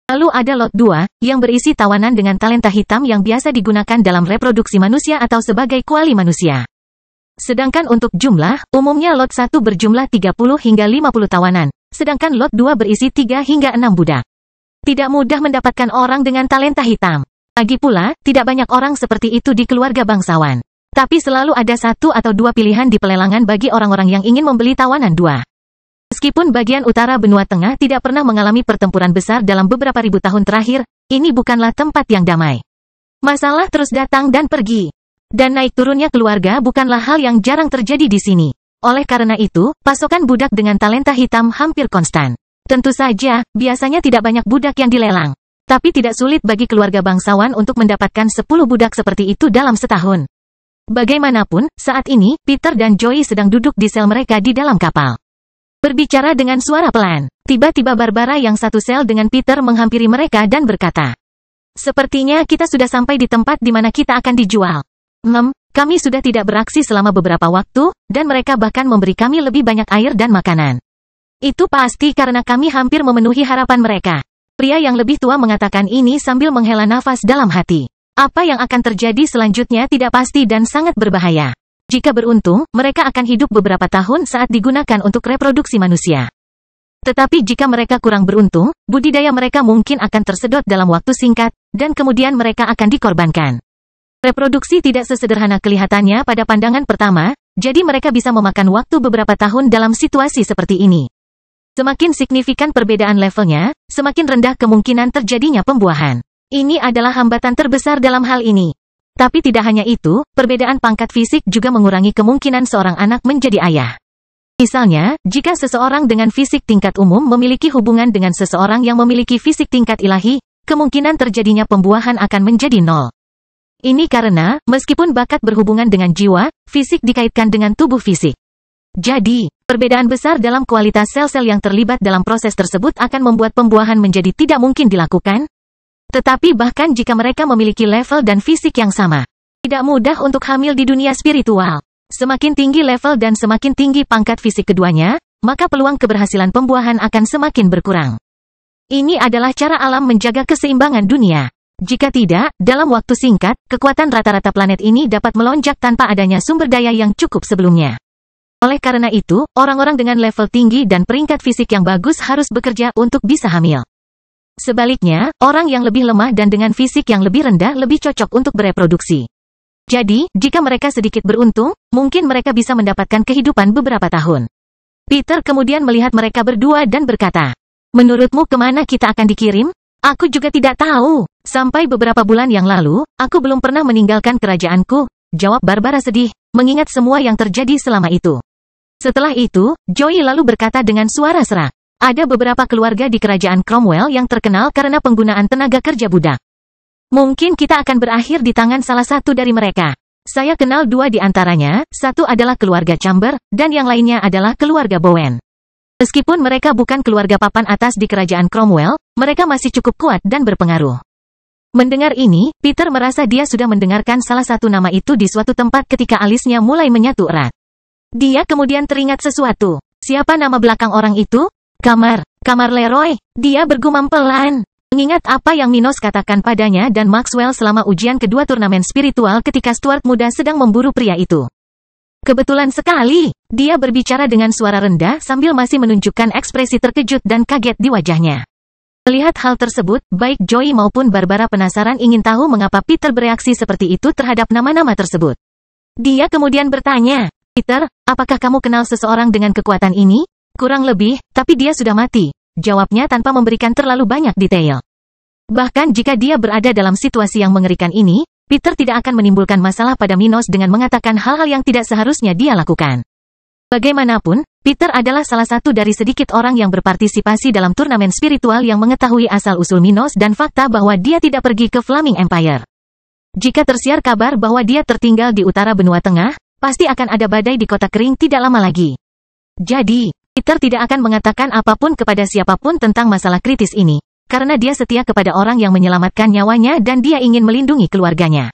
[SPEAKER 1] Lalu ada lot 2, yang berisi tawanan dengan talenta hitam yang biasa digunakan dalam reproduksi manusia atau sebagai kuali manusia. Sedangkan untuk jumlah, umumnya lot 1 berjumlah 30 hingga 50 tawanan, sedangkan lot 2 berisi 3 hingga 6 budak. Tidak mudah mendapatkan orang dengan talenta hitam. Lagi pula, tidak banyak orang seperti itu di keluarga bangsawan. Tapi selalu ada 1 atau 2 pilihan di pelelangan bagi orang-orang yang ingin membeli tawanan 2. Meskipun bagian utara benua tengah tidak pernah mengalami pertempuran besar dalam beberapa ribu tahun terakhir, ini bukanlah tempat yang damai. Masalah terus datang dan pergi. Dan naik turunnya keluarga bukanlah hal yang jarang terjadi di sini. Oleh karena itu, pasokan budak dengan talenta hitam hampir konstan. Tentu saja, biasanya tidak banyak budak yang dilelang. Tapi tidak sulit bagi keluarga bangsawan untuk mendapatkan 10 budak seperti itu dalam setahun. Bagaimanapun, saat ini, Peter dan Joey sedang duduk di sel mereka di dalam kapal. Berbicara dengan suara pelan, tiba-tiba Barbara yang satu sel dengan Peter menghampiri mereka dan berkata, "Sepertinya kita sudah sampai di tempat di mana kita akan dijual. Kami sudah tidak beraksi selama beberapa waktu, dan mereka bahkan memberi kami lebih banyak air dan makanan. Itu pasti karena kami hampir memenuhi harapan mereka." Pria yang lebih tua mengatakan ini sambil menghela nafas dalam hati. Apa yang akan terjadi selanjutnya tidak pasti dan sangat berbahaya. Jika beruntung, mereka akan hidup beberapa tahun saat digunakan untuk reproduksi manusia. Tetapi jika mereka kurang beruntung, budidaya mereka mungkin akan tersedot dalam waktu singkat, dan kemudian mereka akan dikorbankan. Reproduksi tidak sesederhana kelihatannya pada pandangan pertama, jadi mereka bisa memakan waktu beberapa tahun dalam situasi seperti ini. Semakin signifikan perbedaan levelnya, semakin rendah kemungkinan terjadinya pembuahan. Ini adalah hambatan terbesar dalam hal ini. Tapi tidak hanya itu, perbedaan pangkat fisik juga mengurangi kemungkinan seorang anak menjadi ayah. Misalnya, jika seseorang dengan fisik tingkat umum memiliki hubungan dengan seseorang yang memiliki fisik tingkat ilahi, kemungkinan terjadinya pembuahan akan menjadi nol. Ini karena, meskipun bakat berhubungan dengan jiwa, fisik dikaitkan dengan tubuh fisik. Jadi, perbedaan besar dalam kualitas sel-sel yang terlibat dalam proses tersebut akan membuat pembuahan menjadi tidak mungkin dilakukan. Tetapi bahkan jika mereka memiliki level dan fisik yang sama, tidak mudah untuk hamil di dunia spiritual. Semakin tinggi level dan semakin tinggi pangkat fisik keduanya, maka peluang keberhasilan pembuahan akan semakin berkurang. Ini adalah cara alam menjaga keseimbangan dunia. Jika tidak, dalam waktu singkat, kekuatan rata-rata planet ini dapat melonjak tanpa adanya sumber daya yang cukup sebelumnya. Oleh karena itu, orang-orang dengan level tinggi dan peringkat fisik yang bagus harus bekerja untuk bisa hamil. Sebaliknya, orang yang lebih lemah dan dengan fisik yang lebih rendah lebih cocok untuk bereproduksi. Jadi, jika mereka sedikit beruntung, mungkin mereka bisa mendapatkan kehidupan beberapa tahun. Peter kemudian melihat mereka berdua dan berkata, "Menurutmu kemana kita akan dikirim?" "Aku juga tidak tahu. Sampai beberapa bulan yang lalu, aku belum pernah meninggalkan kerajaanku," jawab Barbara sedih, mengingat semua yang terjadi selama itu. Setelah itu, Joey lalu berkata dengan suara serak, "Ada beberapa keluarga di kerajaan Cromwell yang terkenal karena penggunaan tenaga kerja budak. Mungkin kita akan berakhir di tangan salah satu dari mereka. Saya kenal dua di antaranya, satu adalah keluarga Chamber, dan yang lainnya adalah keluarga Bowen. Meskipun mereka bukan keluarga papan atas di kerajaan Cromwell, mereka masih cukup kuat dan berpengaruh." Mendengar ini, Peter merasa dia sudah mendengarkan salah satu nama itu di suatu tempat ketika alisnya mulai menyatu erat. Dia kemudian teringat sesuatu. Siapa nama belakang orang itu? Kamar Leroy. Dia bergumam pelan. Mengingat apa yang Minos katakan padanya dan Maxwell selama ujian kedua turnamen spiritual ketika Stuart muda sedang memburu pria itu. Kebetulan sekali, dia berbicara dengan suara rendah sambil masih menunjukkan ekspresi terkejut dan kaget di wajahnya. Melihat hal tersebut, baik Joey maupun Barbara penasaran ingin tahu mengapa Peter bereaksi seperti itu terhadap nama-nama tersebut. Dia kemudian bertanya, "Peter, apakah kamu kenal seseorang dengan kekuatan ini?" "Kurang lebih, tapi dia sudah mati," jawabnya tanpa memberikan terlalu banyak detail. Bahkan jika dia berada dalam situasi yang mengerikan ini, Peter tidak akan menimbulkan masalah pada Minos dengan mengatakan hal-hal yang tidak seharusnya dia lakukan. Bagaimanapun, Peter adalah salah satu dari sedikit orang yang berpartisipasi dalam turnamen spiritual yang mengetahui asal-usul Minos dan fakta bahwa dia tidak pergi ke Flaming Empire. Jika tersiar kabar bahwa dia tertinggal di utara benua tengah, pasti akan ada badai di kota kering tidak lama lagi. Jadi, Peter tidak akan mengatakan apapun kepada siapapun tentang masalah kritis ini, karena dia setia kepada orang yang menyelamatkan nyawanya dan dia ingin melindungi keluarganya,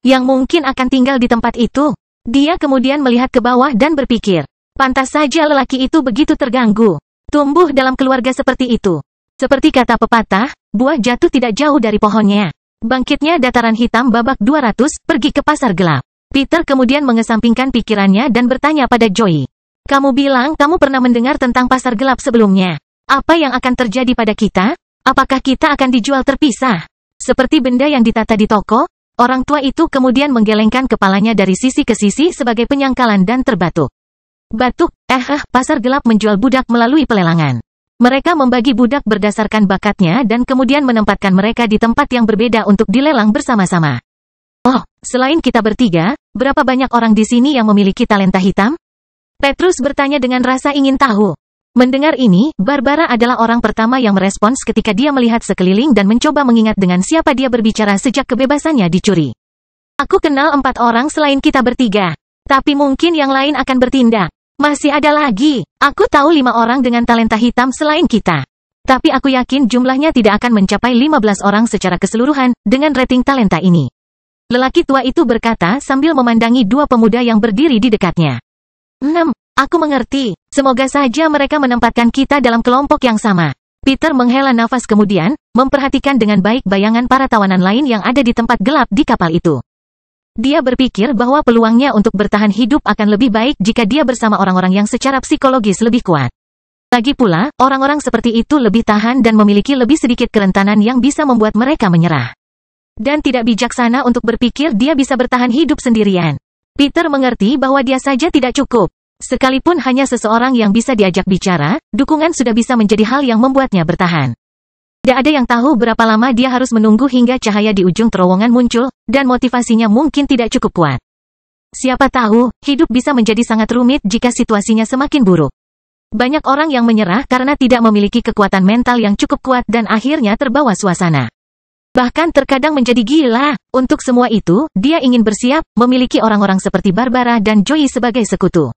[SPEAKER 1] yang mungkin akan tinggal di tempat itu. Dia kemudian melihat ke bawah dan berpikir, pantas saja lelaki itu begitu terganggu. Tumbuh dalam keluarga seperti itu. Seperti kata pepatah, buah jatuh tidak jauh dari pohonnya. Bangkitnya dataran hitam babak 200, pergi ke pasar gelap. Peter kemudian mengesampingkan pikirannya dan bertanya pada Joey, "Kamu bilang kamu pernah mendengar tentang pasar gelap sebelumnya. Apa yang akan terjadi pada kita? Apakah kita akan dijual terpisah? Seperti benda yang ditata di toko?" Orang tua itu kemudian menggelengkan kepalanya dari sisi ke sisi sebagai penyangkalan dan terbatuk. Batuk, pasar gelap menjual budak melalui pelelangan. Mereka membagi budak berdasarkan bakatnya dan kemudian menempatkan mereka di tempat yang berbeda untuk dilelang bersama-sama. "Oh, selain kita bertiga, berapa banyak orang di sini yang memiliki talenta hitam?" Petrus bertanya dengan rasa ingin tahu. Mendengar ini, Barbara adalah orang pertama yang merespons ketika dia melihat sekeliling dan mencoba mengingat dengan siapa dia berbicara sejak kebebasannya dicuri. "Aku kenal 4 orang selain kita bertiga. Tapi mungkin yang lain akan bertindak. Masih ada lagi. Aku tahu 5 orang dengan talenta hitam selain kita. Tapi aku yakin jumlahnya tidak akan mencapai 15 orang secara keseluruhan dengan rating talenta ini." Lelaki tua itu berkata sambil memandangi 2 pemuda yang berdiri di dekatnya. 6. Aku mengerti. Semoga saja mereka menempatkan kita dalam kelompok yang sama. Peter menghela nafas kemudian, memperhatikan dengan baik bayangan para tawanan lain yang ada di tempat gelap di kapal itu. Dia berpikir bahwa peluangnya untuk bertahan hidup akan lebih baik jika dia bersama orang-orang yang secara psikologis lebih kuat. Lagi pula, orang-orang seperti itu lebih tahan dan memiliki lebih sedikit kerentanan yang bisa membuat mereka menyerah. Dan tidak bijaksana untuk berpikir dia bisa bertahan hidup sendirian. Peter mengerti bahwa dia saja tidak cukup. Sekalipun hanya seseorang yang bisa diajak bicara, dukungan sudah bisa menjadi hal yang membuatnya bertahan. Tidak ada yang tahu berapa lama dia harus menunggu hingga cahaya di ujung terowongan muncul, dan motivasinya mungkin tidak cukup kuat. Siapa tahu, hidup bisa menjadi sangat rumit jika situasinya semakin buruk. Banyak orang yang menyerah karena tidak memiliki kekuatan mental yang cukup kuat dan akhirnya terbawa suasana. Bahkan terkadang menjadi gila. Untuk semua itu, dia ingin bersiap, memiliki orang-orang seperti Barbara dan Joey sebagai sekutu.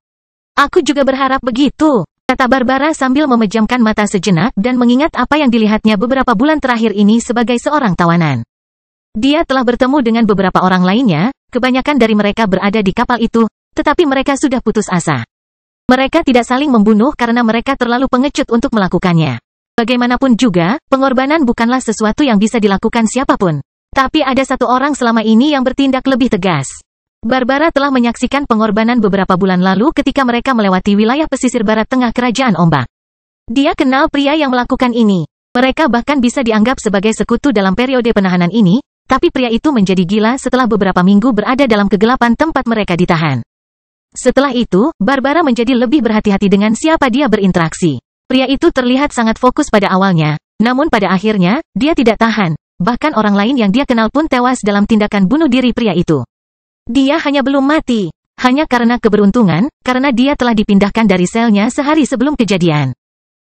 [SPEAKER 1] Aku juga berharap begitu, kata Barbara sambil memejamkan mata sejenak dan mengingat apa yang dilihatnya beberapa bulan terakhir ini sebagai seorang tawanan. Dia telah bertemu dengan beberapa orang lainnya, kebanyakan dari mereka berada di kapal itu, tetapi mereka sudah putus asa. Mereka tidak saling membunuh karena mereka terlalu pengecut untuk melakukannya. Bagaimanapun juga, pengorbanan bukanlah sesuatu yang bisa dilakukan siapapun. Tapi ada satu orang selama ini yang bertindak lebih tegas. Barbara telah menyaksikan pengorbanan beberapa bulan lalu ketika mereka melewati wilayah pesisir barat tengah kerajaan ombak. Dia kenal pria yang melakukan ini. Mereka bahkan bisa dianggap sebagai sekutu dalam periode penahanan ini, tapi pria itu menjadi gila setelah beberapa minggu berada dalam kegelapan tempat mereka ditahan. Setelah itu, Barbara menjadi lebih berhati-hati dengan siapa dia berinteraksi. Pria itu terlihat sangat fokus pada awalnya, namun pada akhirnya, dia tidak tahan. Bahkan orang lain yang dia kenal pun tewas dalam tindakan bunuh diri pria itu. Dia hanya belum mati, hanya karena keberuntungan, karena dia telah dipindahkan dari selnya sehari sebelum kejadian.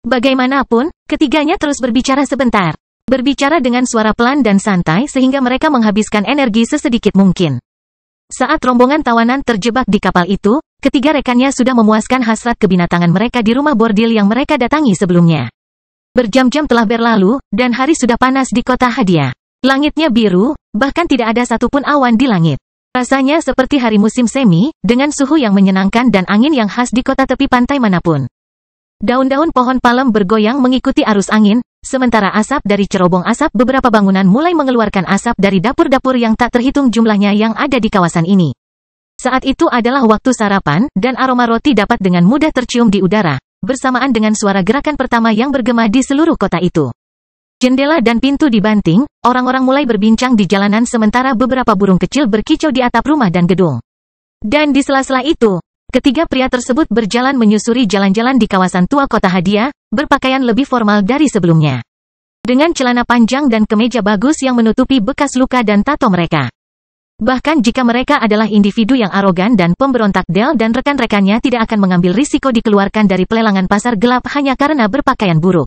[SPEAKER 1] Bagaimanapun, ketiganya terus berbicara sebentar. Berbicara dengan suara pelan dan santai sehingga mereka menghabiskan energi sesedikit mungkin. Saat rombongan tawanan terjebak di kapal itu, ketiga rekannya sudah memuaskan hasrat kebinatangan mereka di rumah bordil yang mereka datangi sebelumnya. Berjam-jam telah berlalu, dan hari sudah panas di kota Hadiah. Langitnya biru, bahkan tidak ada satupun awan di langit. Rasanya seperti hari musim semi, dengan suhu yang menyenangkan dan angin yang khas di kota tepi pantai manapun. Daun-daun pohon palem bergoyang mengikuti arus angin, sementara asap dari cerobong asap beberapa bangunan mulai mengeluarkan asap dari dapur-dapur yang tak terhitung jumlahnya yang ada di kawasan ini. Saat itu adalah waktu sarapan, dan aroma roti dapat dengan mudah tercium di udara, bersamaan dengan suara gerakan pertama yang bergema di seluruh kota itu. Jendela dan pintu dibanting, orang-orang mulai berbincang di jalanan sementara beberapa burung kecil berkicau di atap rumah dan gedung. Dan di sela-sela itu, ketiga pria tersebut berjalan menyusuri jalan-jalan di kawasan tua kota Hadiah, berpakaian lebih formal dari sebelumnya. Dengan celana panjang dan kemeja bagus yang menutupi bekas luka dan tato mereka. Bahkan jika mereka adalah individu yang arogan dan pemberontak, Dale dan rekan-rekannya tidak akan mengambil risiko dikeluarkan dari pelelangan pasar gelap hanya karena berpakaian buruk.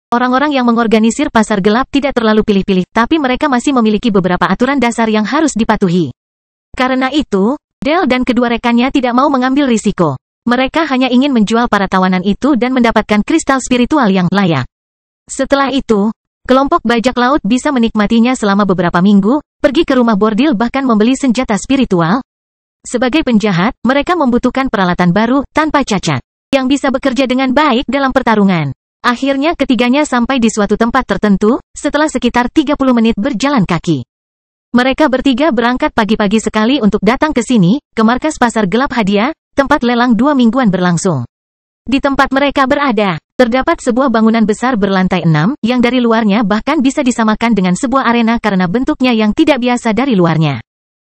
[SPEAKER 1] Orang-orang yang mengorganisir pasar gelap tidak terlalu pilih-pilih, tapi mereka masih memiliki beberapa aturan dasar yang harus dipatuhi. Karena itu, Dale dan kedua rekannya tidak mau mengambil risiko. Mereka hanya ingin menjual para tawanan itu dan mendapatkan kristal spiritual yang layak. Setelah itu, kelompok bajak laut bisa menikmatinya selama beberapa minggu, pergi ke rumah bordil bahkan membeli senjata spiritual. Sebagai penjahat, mereka membutuhkan peralatan baru, tanpa cacat, yang bisa bekerja dengan baik dalam pertarungan. Akhirnya ketiganya sampai di suatu tempat tertentu, setelah sekitar 30 menit berjalan kaki. Mereka bertiga berangkat pagi-pagi sekali untuk datang ke sini, ke markas pasar gelap Hadiah, tempat lelang 2 mingguan berlangsung. Di tempat mereka berada, terdapat sebuah bangunan besar berlantai 6, yang dari luarnya bahkan bisa disamakan dengan sebuah arena karena bentuknya yang tidak biasa dari luarnya.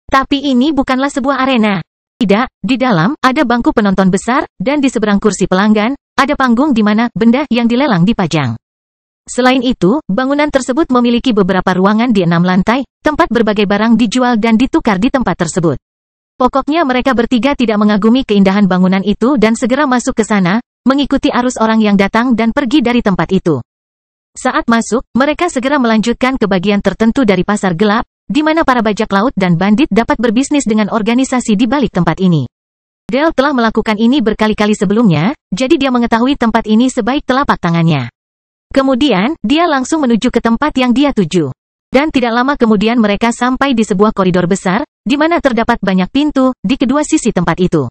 [SPEAKER 1] Tapi ini bukanlah sebuah arena. Tidak, di dalam, ada bangku penonton besar, dan di seberang kursi pelanggan, ada panggung di mana benda yang dilelang dipajang. Selain itu, bangunan tersebut memiliki beberapa ruangan di 6 lantai, tempat berbagai barang dijual dan ditukar di tempat tersebut. Pokoknya mereka bertiga tidak mengagumi keindahan bangunan itu dan segera masuk ke sana, mengikuti arus orang yang datang dan pergi dari tempat itu. Saat masuk, mereka segera melanjutkan ke bagian tertentu dari pasar gelap, di mana para bajak laut dan bandit dapat berbisnis dengan organisasi di balik tempat ini. Dale telah melakukan ini berkali-kali sebelumnya, jadi dia mengetahui tempat ini sebaik telapak tangannya. Kemudian, dia langsung menuju ke tempat yang dia tuju. Dan tidak lama kemudian mereka sampai di sebuah koridor besar, di mana terdapat banyak pintu, di kedua sisi tempat itu.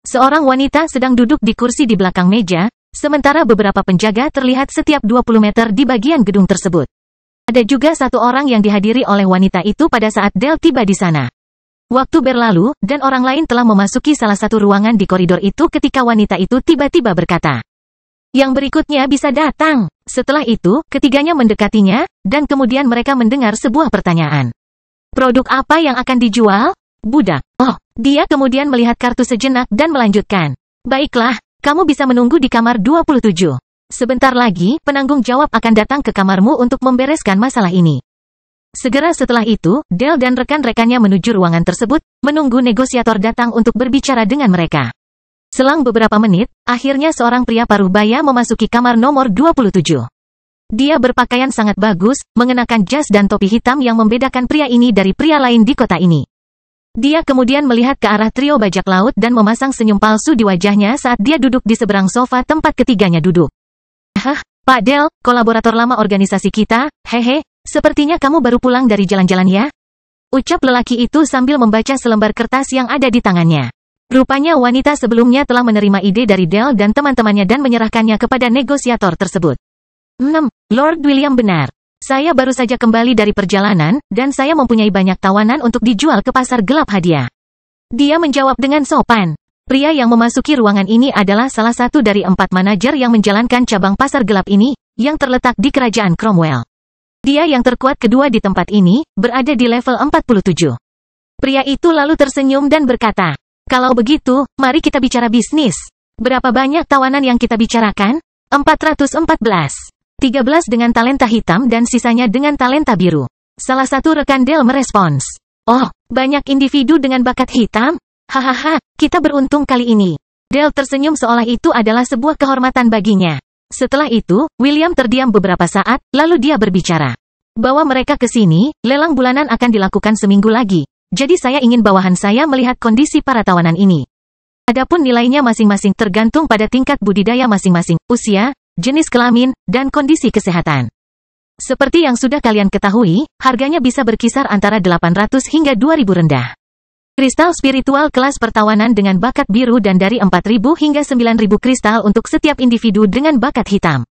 [SPEAKER 1] Seorang wanita sedang duduk di kursi di belakang meja, sementara beberapa penjaga terlihat setiap 20 meter di bagian gedung tersebut. Ada juga satu orang yang dihadiri oleh wanita itu pada saat Dale tiba di sana. Waktu berlalu, dan orang lain telah memasuki salah satu ruangan di koridor itu ketika wanita itu tiba-tiba berkata, "Yang berikutnya bisa datang." Setelah itu, ketiganya mendekatinya, dan kemudian mereka mendengar sebuah pertanyaan. Produk apa yang akan dijual? Budak. Oh, dia kemudian melihat kartu sejenak dan melanjutkan. Baiklah, kamu bisa menunggu di kamar 27. Sebentar lagi, penanggung jawab akan datang ke kamarmu untuk membereskan masalah ini. Segera setelah itu, Dale dan rekan-rekannya menuju ruangan tersebut, menunggu negosiator datang untuk berbicara dengan mereka. Selang beberapa menit, akhirnya seorang pria paruh baya memasuki kamar nomor 27. Dia berpakaian sangat bagus, mengenakan jas dan topi hitam yang membedakan pria ini dari pria lain di kota ini. Dia kemudian melihat ke arah trio bajak laut dan memasang senyum palsu di wajahnya saat dia duduk di seberang sofa tempat ketiganya duduk. Hah, Pak Dale, kolaborator lama organisasi kita, hehe, sepertinya kamu baru pulang dari jalan-jalan ya? Ucap lelaki itu sambil membaca selembar kertas yang ada di tangannya. Rupanya wanita sebelumnya telah menerima ide dari Dale dan teman-temannya dan menyerahkannya kepada negosiator tersebut. Lord William benar. Saya baru saja kembali dari perjalanan, dan saya mempunyai banyak tawanan untuk dijual ke pasar gelap hadiah. Dia menjawab dengan sopan. Pria yang memasuki ruangan ini adalah salah satu dari 4 manajer yang menjalankan cabang pasar gelap ini, yang terletak di kerajaan Cromwell. Dia yang terkuat kedua di tempat ini, berada di level 47. Pria itu lalu tersenyum dan berkata, kalau begitu, mari kita bicara bisnis. Berapa banyak tawanan yang kita bicarakan? 414. 13 dengan talenta hitam dan sisanya dengan talenta biru. Salah satu rekan Dale merespons. Oh, banyak individu dengan bakat hitam? Hahaha, kita beruntung kali ini. Dale tersenyum seolah itu adalah sebuah kehormatan baginya. Setelah itu, William terdiam beberapa saat, lalu dia berbicara. Bawa mereka ke sini, lelang bulanan akan dilakukan seminggu lagi. Jadi saya ingin bawahan saya melihat kondisi para tawanan ini. Adapun nilainya masing-masing tergantung pada tingkat budidaya masing-masing, usia, jenis kelamin, dan kondisi kesehatan. Seperti yang sudah kalian ketahui, harganya bisa berkisar antara 800 hingga 2000 rendah. Kristal spiritual kelas pertawanan dengan bakat biru dan dari 4000 hingga 9000 kristal untuk setiap individu dengan bakat hitam.